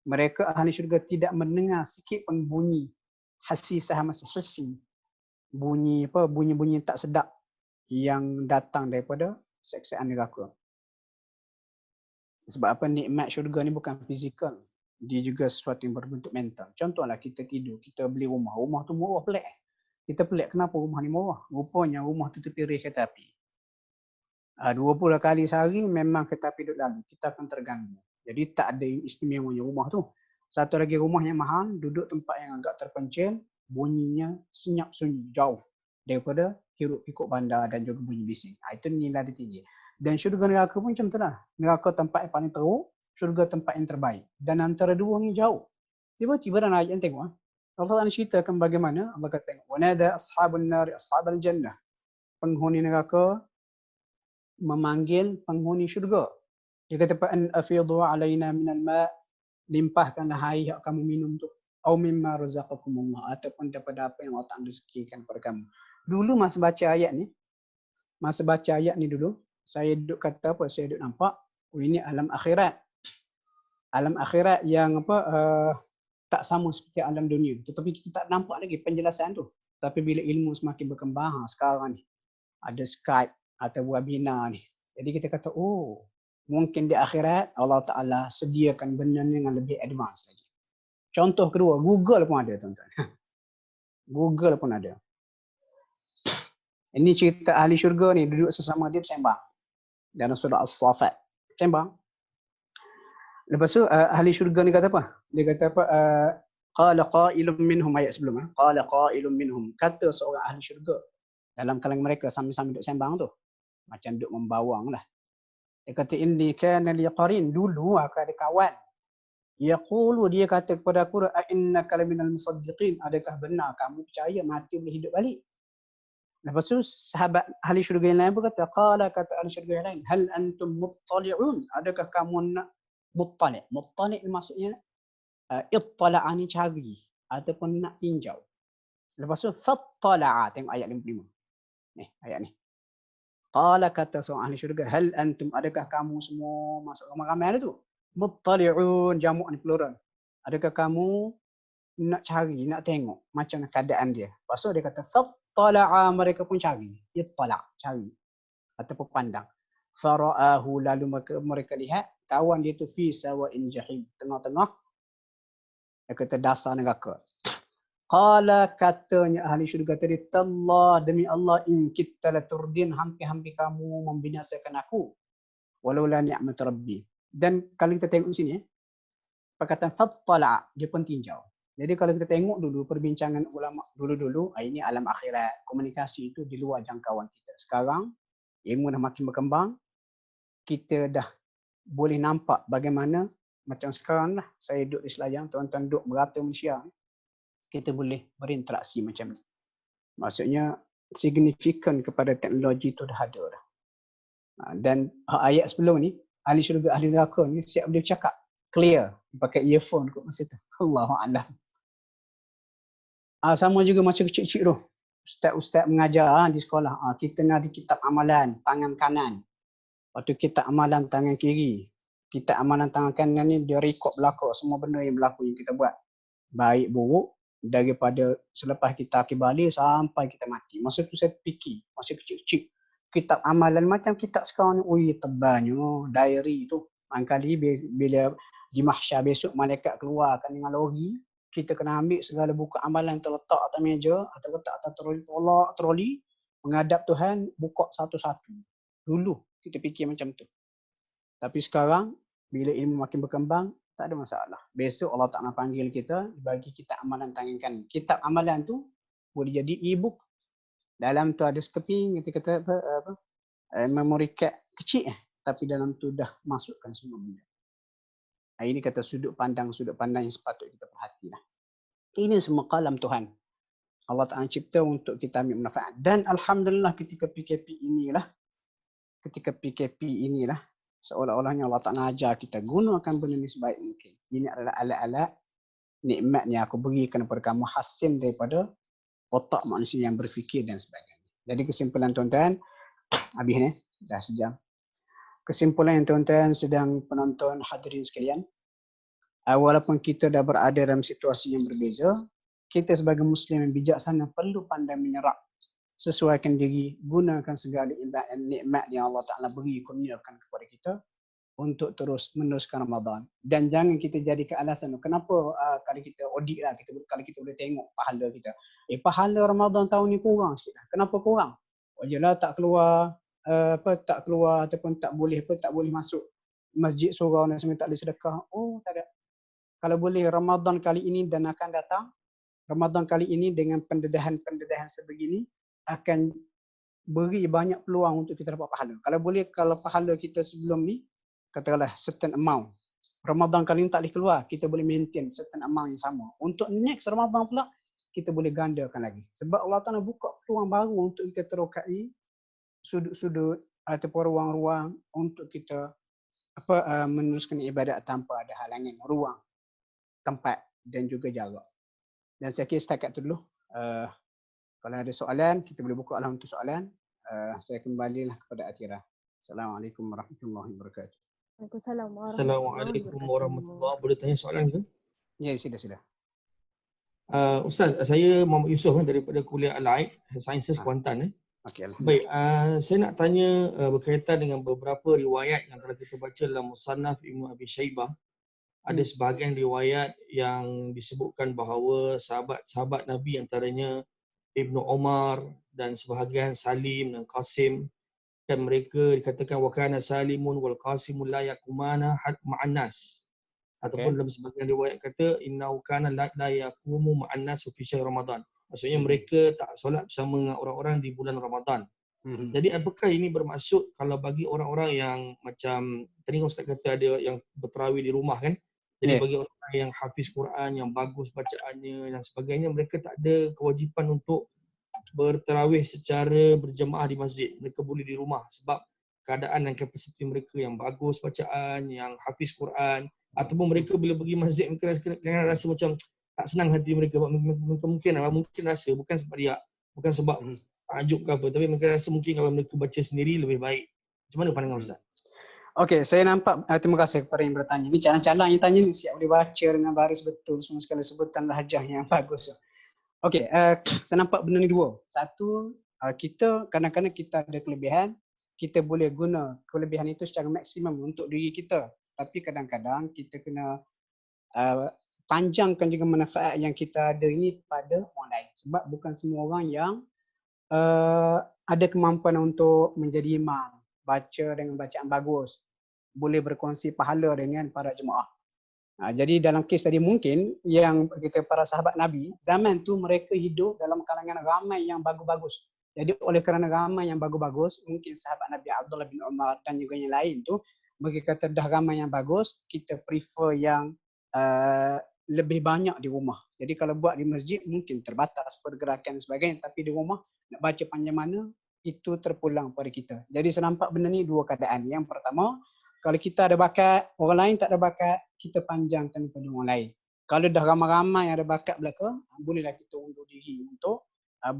Mereka ahli syurga tidak mendengar sikit pun bunyi hasisah, masih hissi, bunyi-bunyi tak sedap yang datang daripada seksaan neraka. Sebab apa? Nikmat syurga ni bukan fizikal, dia juga sesuatu yang berbentuk mental. Contohlah kita tidur, kita beli rumah tu murah pelik. Kita pelik kenapa rumah ni murah. Rupanya rumah tu tepi rel kereta api. 20 kali sehari memang kereta api duduk lalu, kita akan terganggu. Jadi tak ada istimewanya rumah tu. Satu lagi rumah yang mahal, duduk tempat yang agak terpencil, bunyinya senyap sunyi, jauh daripada hiruk pikuk bandar dan juga bunyi bising. Itu nilai dia tinggi. Dan syurga neraka pun macam tu lah. Neraka tempat yang paling teruk, syurga tempat yang terbaik. Dan antara dua ni jauh. Tiba-tiba dalam ayat yang tengok. Allah Ta'ala ceritakan bagaimana Allah kata tengok. Wanada ashabun nari ashabal jannah. Penghuni neraka memanggil penghuni syurga. Dia kata an afidhu alaina minal ma', limpahkanlah air yang kamu minum tu. Au mimma razaqakumullah, ataupun daripada apa yang Allah Ta'ala rezekikan kepada kamu. Dulu masa baca ayat ni dulu, saya duduk kata apa? Saya duduk nampak, oh ini alam akhirat. Alam akhirat yang tak sama seperti alam dunia. Tetapi kita tak nampak lagi penjelasan tu. Tapi bila ilmu semakin berkembang sekarang ni, ada Skype atau webinar ni. Jadi kita kata, oh, mungkin di akhirat Allah Ta'ala sediakan benda ni dengan lebih advance lagi. Contoh kedua, Google pun ada, tuan-tuan. Google pun ada. Ini cerita ahli syurga ni, duduk sesama dia bersembang. Dalam surah As-Saffat. Sembang. Lepas tu ahli syurga ni kata apa? Dia kata apa? Qala qailun minhum, ayat sebelum. Qala qailun minhum. Kata seorang ahli syurga dalam kalangan mereka sambil-sambil duduk sembang tu. Macam duduk membawang lah. Dia kata, inni kana li qarin. Dulu aku ada kawan. Yaqulu, dia kata kepada aku, a'innaka laminal musaddiqin. Adakah benar kamu percaya mati boleh hidup balik? Lepas tu sahabat ahli syurga yang lain berkata, qala, kata ahli syurga yang lain, hal antum muttali'un? Adakah kamu nak muttali'? Muttali' maksudnya ittala'a ni cari ataupun nak tinjau. Lepas tu fattala'a, tengok ayat 55. Ni ayat ni. Qala, kata seorang ahli syurga, hal antum, adakah kamu semua, masuk ramai-ramai ada tu, muttali'un, jamak ni plural. Adakah kamu nak cari, nak tengok macam keadaan dia? Lepas tu dia kata fattala'a, mereka pun cari, ittala', cari ataupun pandang. Fara'ahu, lalu mereka lihat kawan dia tu fi sawa'in jahim, tengah-tengah dia kata dasar neraka. Qala, katanya ahli syurga tadi, tallah, demi Allah, in kitta laturdin, hampir-hampir kamu membinasakan aku. Walaula ni'mat rabbi. Dan kalau kita tengok sini, perkataan fattala', dia pun tinjau. Jadi kalau kita tengok dulu perbincangan ulama dulu-dulu, ini alam akhirat, komunikasi itu di luar jangkauan kita. Sekarang ilmu dah makin berkembang, kita dah boleh nampak bagaimana macam sekarang lah, saya duduk di Selayang, tuan-tuan duduk merata Malaysia, kita boleh berinteraksi macam ni. Maksudnya signifikan kepada teknologi itu dah ada dah. Dan ayat sebelum ni, ahli syurga, ahli neraka ni siap boleh cakap clear, pakai earphone kot masa tu. Allahu'alam. Sama juga macam kecil-kecil tu. Ustaz-ustaz mengajar di sekolah, kita nak ada kitab amalan tangan kanan. Lepas tu kitab amalan tangan kiri. Kitab amalan tangan kanan ni dia rekod berlaku semua benda yang berlaku yang kita buat. Baik buruk, daripada selepas kita akhir balik sampai kita mati. Masa tu saya fikir, masa kecil-kecil, kitab amalan macam kitab sekarang ni, ui tebalnya, diary tu. Mangkali bila di mahsyar besok malaikat keluarkan dengan lori, kita kena ambil segala buku amalan terletak atas meja atau letak atas troli, menghadap Tuhan, buka satu-satu. Dulu kita fikir macam tu. Tapi sekarang, bila ilmu makin berkembang, tak ada masalah. Besok Allah Ta'ala panggil kita, bagi kitab amalan tangan kanan. Kitab amalan tu boleh jadi e-book. Dalam tu ada sekeping, kita kata memory card kecil tapi dalam tu dah masukkan semua benda. Ini kata sudut pandang yang sepatutnya kita perhatilah. Ini semua kalam Tuhan. Allah Ta'ala cipta untuk kita ambil manfaat. Dan Alhamdulillah ketika PKP inilah, seolah-olahnya Allah Ta'ala ajar kita gunakan benda ni sebaik mungkin. Ini adalah alat-alat nikmat yang aku berikan kepada kamu, hasil daripada otak manusia yang berfikir dan sebagainya. Jadi kesimpulan tuan-tuan, habis ni, dah sejam. Kesimpulan yang tuan-tuan sedang penonton hadirin sekalian, walaupun kita dah berada dalam situasi yang berbeza, kita sebagai Muslim yang bijaksana perlu pandai menyerap, sesuaikan diri, gunakan segala nikmat yang Allah Ta'ala beri, kurniakan kepada kita untuk terus meneruskan Ramadan. Dan jangan kita jadikan alasan, kenapa kalau kita audit lah, kalau kita boleh tengok pahala kita. Pahala Ramadan tahun ni kurang sikit lah. Kenapa kurang? Yalah tak keluar, tak keluar ataupun tak boleh masuk masjid surau dan semua, tak boleh sedekah. Oh, tak ada. Kalau boleh Ramadan kali ini dan akan datang, Ramadan kali ini dengan pendedahan sebegini akan beri banyak peluang untuk kita dapat pahala. Kalau boleh, kalau pahala kita sebelum ni, katakanlah certain amount, Ramadan kali ni tak boleh keluar, kita boleh maintain certain amount yang sama. Untuk next Ramadan pula, kita boleh gandakan lagi. Sebab Allah Ta'ala buka peluang baru untuk kita terokai sudut-sudut ataupun ruang-ruang untuk kita meneruskan ibadat tanpa ada halangan, ruang, tempat dan juga jarak. Dan saya kira setakat tu dulu. Kalau ada soalan, kita boleh buka lah untuk soalan. Saya kembalilah kepada Atira. Assalamualaikum warahmatullahi wabarakatuh. Waalaikumsalam Assalamualaikum warahmatullahi warahmatullahi. Boleh tanya soalan ke? Ya, sila. Ustaz, saya Muhammad Yusof daripada kuliah Allied Sciences Kuantan. Okey, Baik, saya nak tanya berkaitan dengan beberapa riwayat yang telah kita baca dalam Musannaf Ibnu Abi Syaibah. Ada sebahagian riwayat yang disebutkan bahawa sahabat-sahabat Nabi antaranya Ibnu Umar dan sebahagian Salim dan Qasim, dan mereka dikatakan wa kana Salimun wal Qasimun la yakumana ma'an nas. Ataupun dalam sebahagian riwayat kata innahu kana la yaqumu ma'an nas fi syahr Ramadan. Maksudnya mereka tak solat bersama dengan orang-orang di bulan Ramadan. Jadi apakah ini bermaksud kalau bagi orang-orang yang macam tadi Ustaz kata ada yang bertarawih di rumah kan? Jadi bagi orang yang hafiz Quran, yang bagus bacaannya dan sebagainya, mereka tak ada kewajipan untuk bertarawih secara berjemaah di masjid. Mereka boleh di rumah sebab keadaan dan kapasiti mereka yang bagus bacaan, yang hafiz Quran, ataupun mereka bila pergi masjid mereka rasa macam tak senang hati mereka. Mungkin rasa bukan sebab riak, bukan sebab tajuk ke apa, tapi mereka rasa mungkin kalau mereka baca sendiri lebih baik. Macam mana pandangan Ustaz? Okey, saya nampak, terima kasih kepada yang bertanya. Ini calang-calang yang tanya ni siap boleh baca dengan baris betul semua sekali sebutan lahjah yang bagus. Okey, saya nampak benda ni dua. Satu, kita kadang-kadang kita ada kelebihan, kita boleh guna kelebihan itu secara maksimum untuk diri kita. Tapi kadang-kadang kita kena panjangkan juga manfaat yang kita ada ini pada orang lain. Sebab bukan semua orang yang ada kemampuan untuk menjadi imam, baca dengan bacaan bagus, boleh berkongsi pahala dengan para jemaah. Jadi dalam kes tadi mungkin yang kita para sahabat Nabi, zaman tu mereka hidup dalam kalangan ramai yang bagus-bagus. Jadi oleh kerana ramai yang bagus-bagus, mungkin sahabat Nabi Abdullah bin Umar dan juga yang lain tu, mereka kata dah ramai yang bagus, kita prefer yang lebih banyak di rumah. Jadi kalau buat di masjid mungkin terbatas pergerakan dan sebagainya, tapi di rumah nak baca panjang mana, itu terpulang pada kita. Jadi saya nampak benda ni dua keadaan. Yang pertama, kalau kita ada bakat, orang lain tak ada bakat, kita panjangkan kepada orang lain. Kalau dah ramai-ramai yang ada bakat belaka, bolehlah kita undur diri untuk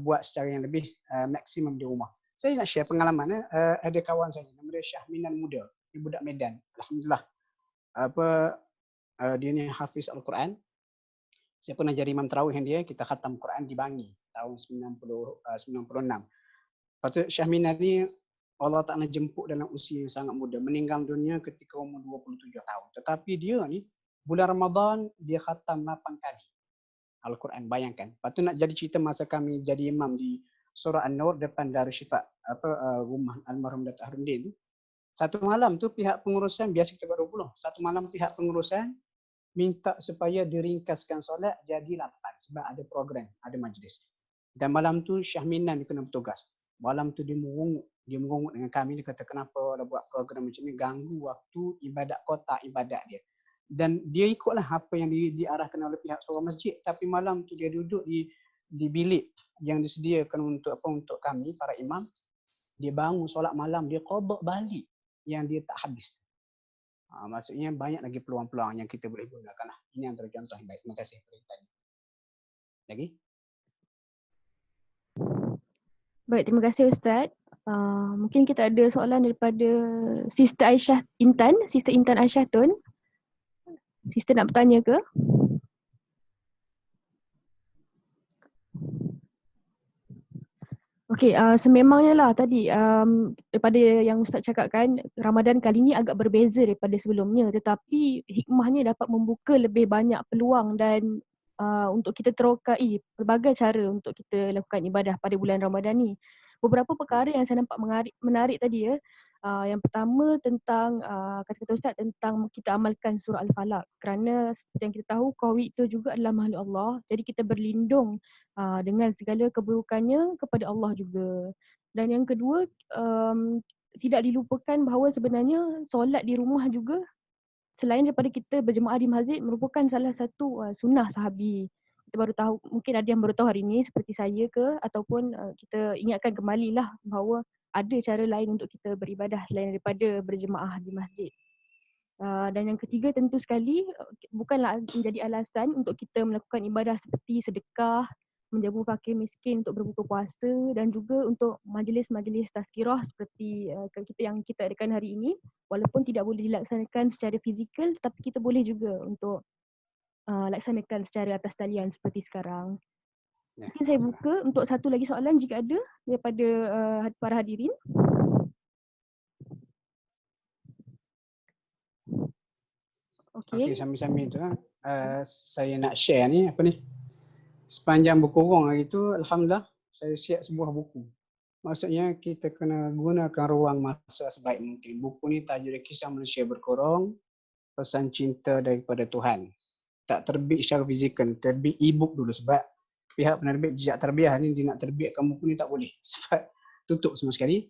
buat secara yang lebih maksimum di rumah. Saya nak share pengalaman. Ada kawan saya, nama dia Syahminan Muda, dia budak Medan. Alhamdulillah. Dia ni hafiz Al-Quran. Saya pernah jadi imam tarawih yang dia, kita khatam Quran di Bangi tahun 96. Lepas tu Syahminan ni Allah Ta'ala jemput dalam usia yang sangat muda, meninggal dunia ketika umur 27 tahun. Tetapi dia ni bulan Ramadan dia khatam 8 kali Al-Quran, bayangkan. Lepas tu nak jadi cerita masa kami jadi imam di Surah An-Nur depan Darul Syifa, rumah almarhum Datuk Harundin tu. Satu malam tu pihak pengurusan, biasa kita buat 20, satu malam pihak pengurusan minta supaya diringkaskan solat jadi 8 sebab ada program, ada majlis. Dan malam tu Syahminan dia kena bertugas. Malam tu dia merungut dengan kami, dia kata kenapa dah buat program macam ni, ganggu waktu ibadat kotak ibadat dia. Dan dia ikutlah apa yang diarahkan oleh pihak surau masjid, tapi malam tu dia duduk di bilik yang disediakan untuk kami para imam. Dia bangun solat malam, dia qada balik yang dia tak habis. Maksudnya banyak lagi peluang-peluang yang kita boleh gunakan lah. Ini antara contoh yang baik. Terima kasih kerana tanya. Lagi? Baik, terima kasih Ustaz. Mungkin kita ada soalan daripada Sister Intan Aisyah Tun. Sister nak bertanya ke? Okey, sememangnya lah tadi daripada yang Ustaz cakapkan, Ramadan kali ni agak berbeza daripada sebelumnya, tetapi hikmahnya dapat membuka lebih banyak peluang dan untuk kita terokai pelbagai cara untuk kita lakukan ibadah pada bulan Ramadan ni. Beberapa perkara yang saya nampak menarik tadi ya. Yang pertama tentang kata-kata Ustaz tentang kita amalkan surah Al-Falaq, kerana seperti yang kita tahu COVID itu juga adalah makhluk Allah, jadi kita berlindung dengan segala keburukannya kepada Allah juga. Dan yang kedua, tidak dilupakan bahawa sebenarnya solat di rumah juga selain daripada kita berjemaah di masjid merupakan salah satu sunnah sahabi. Kita baru tahu, mungkin ada yang baru tahu hari ini seperti saya ke, ataupun kita ingatkan kembali lah bahawa ada cara lain untuk kita beribadah selain daripada berjemaah di masjid. Dan yang ketiga tentu sekali bukanlah menjadi alasan untuk kita melakukan ibadah seperti sedekah, menjamu fakir miskin untuk berbuka puasa dan juga untuk majlis-majlis tazkirah seperti yang kita adakan hari ini, walaupun tidak boleh dilaksanakan secara fizikal tetapi kita boleh juga untuk laksanakan secara atas talian seperti sekarang. Ya. Mungkin saya buka untuk satu lagi soalan jika ada daripada para hadirin. Okey, sambil-sambil tu saya nak share ni apa ni. Sepanjang berkurang hari tu, alhamdulillah saya siap sebuah buku. Maksudnya kita kena gunakan ruang masa sebaik mungkin. Buku ni tajuk dia Kisah Manusia Berkorong, Pesan Cinta Daripada Tuhan. Tak terbit secara fizikal, terbit e-book dulu sebab pihak penerbit Jejak Tarbiyah ni dia nak terbitkan buku ni tak boleh sebab tutup semua sekali.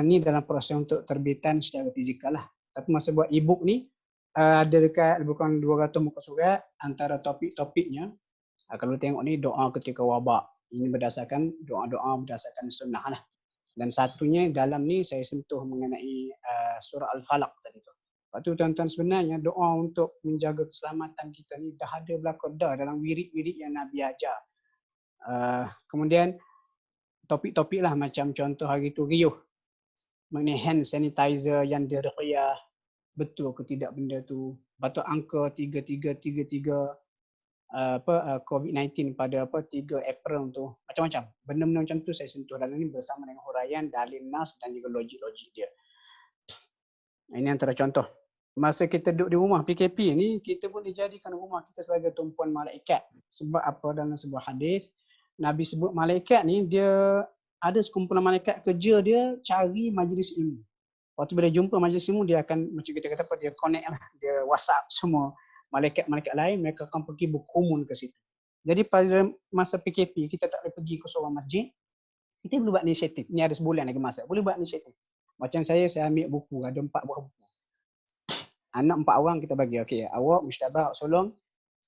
Ni dalam proses untuk terbitan secara fizikal lah. Tapi masa buat e-book ni ada dekat bukan 200 muka surat. Antara topik-topiknya kalau tengok ni doa ketika wabak. Ini berdasarkan doa-doa berdasarkan sunnah lah. Dan satunya dalam ni saya sentuh mengenai surah Al-Falaq tadi tu. Lepas tu tuan-tuan sebenarnya doa untuk menjaga keselamatan kita ni dah ada berlaku dah dalam wirid-wirid yang Nabi ajar. Kemudian topik-topik lah macam contoh hari tu riuh. Mengenai hand sanitizer yang dirqiyah. Betul ke tidak benda tu. Lepas tu angka 3333 COVID-19 pada 3 April tu. Macam-macam. Benda-benda macam tu saya sentuh dalam ni bersama dengan huraian, dalil nas dan juga logik-logik dia. Ini antara contoh. Masa kita duduk di rumah PKP ni, kita pun dijadikan rumah kita sebagai tumpuan malaikat. Sebab apa dalam sebuah hadis, Nabi sebut malaikat ni dia ada sekumpulan malaikat kerja dia cari majlis ilmu. Waktu bila jumpa majlis ilmu dia akan macam kita kata apa, dia connect lah, dia WhatsApp semua malaikat-malaikat lain, mereka akan pergi berkerumun ke situ. Jadi pada masa PKP kita tak boleh pergi ke seorang masjid, kita boleh buat inisiatif. Ni ada sebulan lagi masa, boleh buat inisiatif. Macam saya ambil buku, ada 4 buah buku. Anak 4 orang kita bagi, okey, awak Mustabah, awak Solong,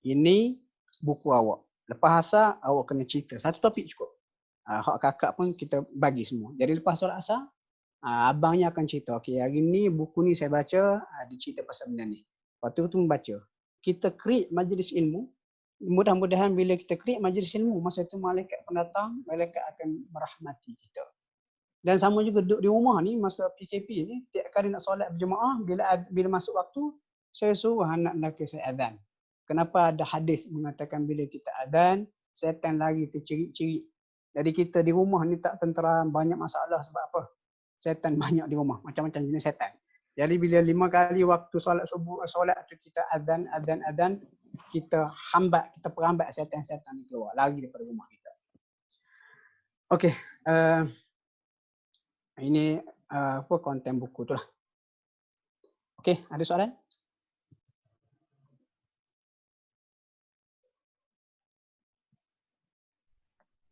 ini buku awak. Lepas asar, awak kena cerita. Satu topik cukup. Hak kakak pun kita bagi semua. Jadi lepas solat asar, abangnya akan cerita, okey, hari ni buku ni saya baca, dia cerita pasal benda ni. Lepas tu membaca. Kita create majlis ilmu. Mudah-mudahan bila kita create majlis ilmu, masa itu malaikat pendatang, malaikat akan merahmati kita. Dan sama juga duduk di rumah ni masa PKP ni, tiap kali nak solat berjemaah, bila masuk waktu, saya suruh anak lelaki saya azan. Kenapa ada hadis mengatakan bila kita azan, setan lari tercerit-cerit. Jadi kita di rumah ni tak tenteram, banyak masalah sebab apa? Setan banyak di rumah, macam-macam jenis setan. Jadi bila 5 kali waktu solat subuh, solat tu kita azan, kita perambat setan-setan ni keluar, lari daripada rumah kita. Okey, ini konten buku tu lah. Okey, ada soalan?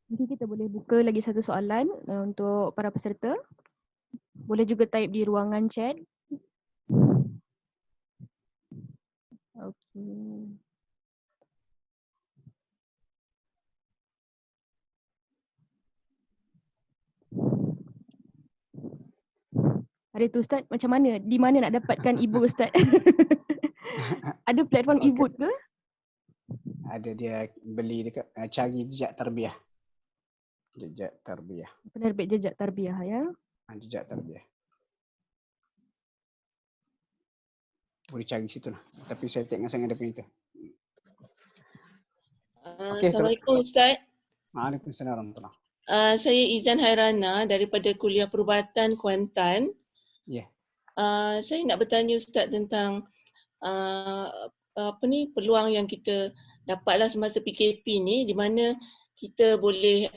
Nanti kita boleh buka lagi satu soalan untuk para peserta. Boleh juga type di ruangan chat. Okey. Hari tu Ustaz, macam mana? Di mana nak dapatkan e-book Ustaz? Ada platform e-book ke? Ada, dia beli dekat cari Jejak Tarbiyah. Jejak Tarbiyah. Penerbit Jejak Tarbiyah ya. Jejak Tarbiyah. Boleh cari situ lah. Tapi saya tengok sangat depan itu. Assalamualaikum Ustaz. Waalaikumsalam warahmatullahi. Saya Izan Hairana daripada Kuliah Perubatan Kuantan. Ya. Saya nak bertanya Ustaz tentang peluang yang kita dapatlah semasa PKP ni, di mana kita boleh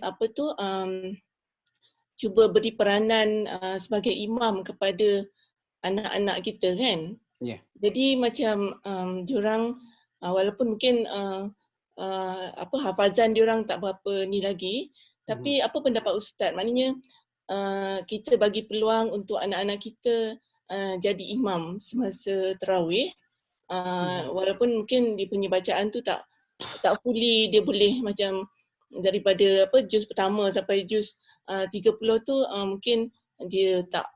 cuba beri peranan sebagai imam kepada anak-anak kita kan. Ya. Jadi macam diorang walaupun mungkin hafazan diorang tak berapa ni lagi, tapi apa pendapat Ustaz? Maknanya kita bagi peluang untuk anak-anak kita jadi imam semasa tarawih. Walaupun mungkin dia punya bacaan tu tak fully dia boleh macam daripada juz pertama sampai juz 30 tu mungkin dia tak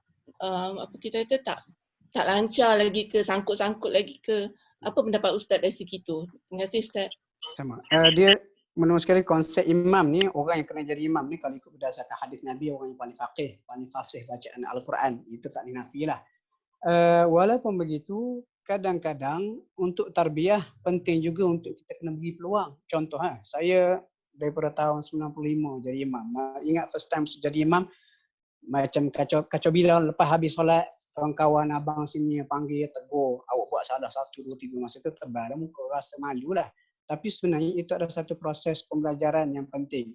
apa kita kata tak lancar lagi ke, sangkut-sangkut lagi ke. Apa pendapat Ustaz dari segi tu? Terima kasih Ustaz. Sama. Dia menurut sekali konsep imam ni, orang yang kena jadi imam ni kalau ikut berdasarkan hadis Nabi, orang yang paling faqih, paling fasih bacaan Al-Quran, itu tak dinafilah. Walaupun begitu, kadang-kadang untuk tarbiyah penting juga untuk kita kena beri peluang. Contoh, saya daripada tahun 95 jadi imam. Ingat first time jadi imam, macam kacau bila lepas habis solat, kawan-kawan abang sini panggil, tegur, awak buat salah 1, 2, 3, masa tu tebal muka, rasa malu lah. Tapi sebenarnya itu adalah satu proses pembelajaran yang penting.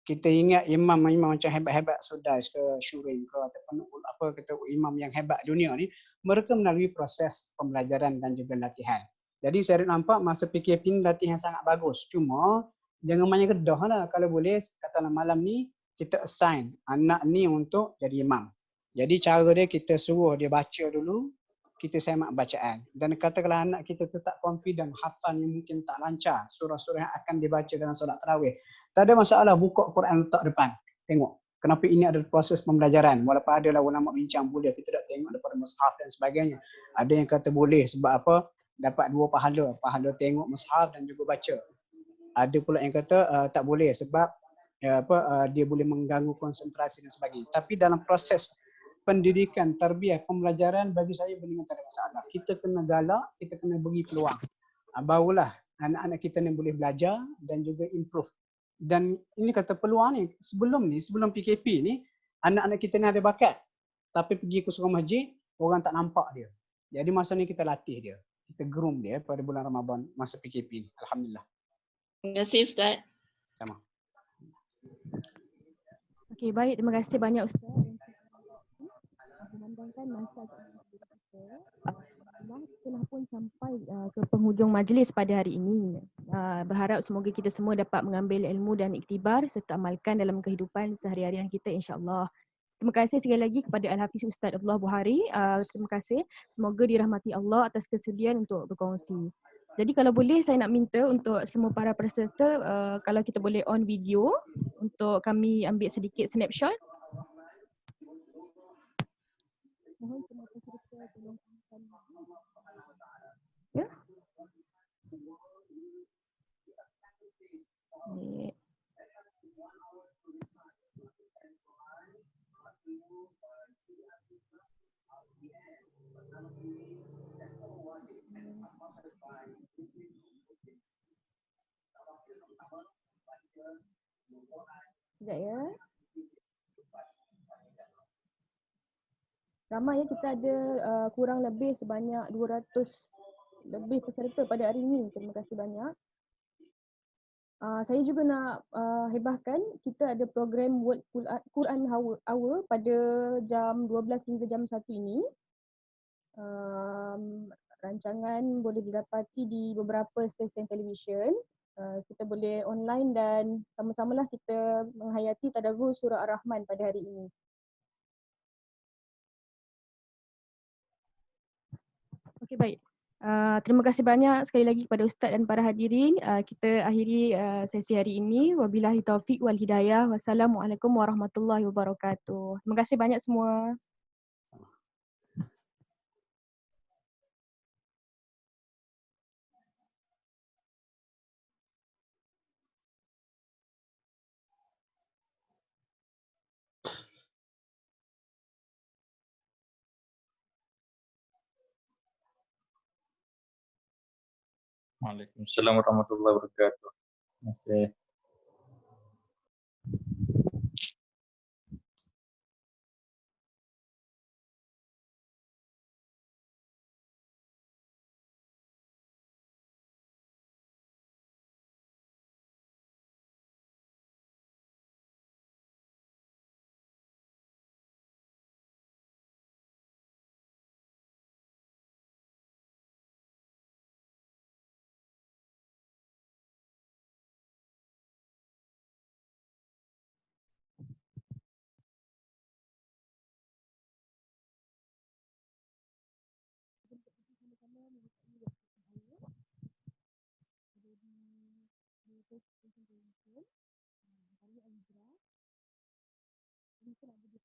Kita ingat imam-imam macam hebat-hebat Sudais ke Syurin ke ataupun apa kata imam yang hebat dunia ni, mereka melalui proses pembelajaran dan juga latihan. Jadi saya nampak masa PKP ni latihan sangat bagus. Cuma jangan banyak kedah lah. Kalau boleh katalah malam ni kita assign anak ni untuk jadi imam. Jadi cara dia kita suruh dia baca dulu, kita semak bacaan. Dan katakanlah anak kita tu tak confident, hafalnya mungkin tak lancar, surah-surah yang akan dibaca dalam solat tarawih. Tak ada masalah, buka Quran letak depan. Tengok. Kenapa ini adalah proses pembelajaran. Walaupun ada lah ulama bincang boleh, kita tak tengok daripada mushaf dan sebagainya. Ada yang kata boleh sebab apa? Dapat 2 pahala. Pahala tengok mushaf dan juga baca. Ada pula yang kata tak boleh sebab dia boleh mengganggu konsentrasi dan sebagainya. Tapi dalam proses pendidikan, tarbiyah, pembelajaran bagi saya benar tak ada masalah. Kita kena galak, kita kena beri peluang. Barulah anak-anak kita ni boleh belajar dan juga improve. Dan ini kata peluang ni, sebelum PKP ni, anak-anak kita ni ada bakat. Tapi pergi ke sekolah masjid, orang tak nampak dia. Jadi masa ni kita latih dia. Kita groom dia pada bulan Ramadan masa PKP ni. Alhamdulillah. Terima kasih Ustaz. Sama. Okey, baik. Terima kasih banyak Ustaz. Memandangkan masa kita telah pun sampai ke penghujung majlis pada hari ini. Berharap semoga kita semua dapat mengambil ilmu dan iktibar serta amalkan dalam kehidupan sehari-harian kita insya-Allah. Terima kasih sekali lagi kepada Al-Hafiz Ustaz Abdullah Buhari. Terima kasih. Semoga dirahmati Allah atas kesediaan untuk berkongsi. Jadi kalau boleh saya nak minta untuk semua para peserta kalau kita boleh on video untuk kami ambil sedikit snapshot. Mohon semua peserta tolong on. Ya. Ni. Sekejap ya. Ramai ya, kita ada kurang lebih sebanyak 200 lebih peserta pada hari ini. Terima kasih banyak. Saya juga nak hebahkan kita ada program World Quran Hour pada jam 12 hingga jam 1 ini. Rancangan boleh didapati di beberapa stesen televisyen. Kita boleh online dan sama-samalah kita menghayati tadabbur surah Ar-Rahman pada hari ini. Okey, baik. Terima kasih banyak sekali lagi kepada Ustaz dan para hadirin. Kita akhiri sesi hari ini. Wabillahi taufiq wal hidayah. Wassalamualaikum warahmatullahi wabarakatuh. Terima kasih banyak semua. Waalaikumsalam warahmatullahi wabarakatuh. Terima kasih. Kami Azra. Mungkin ada di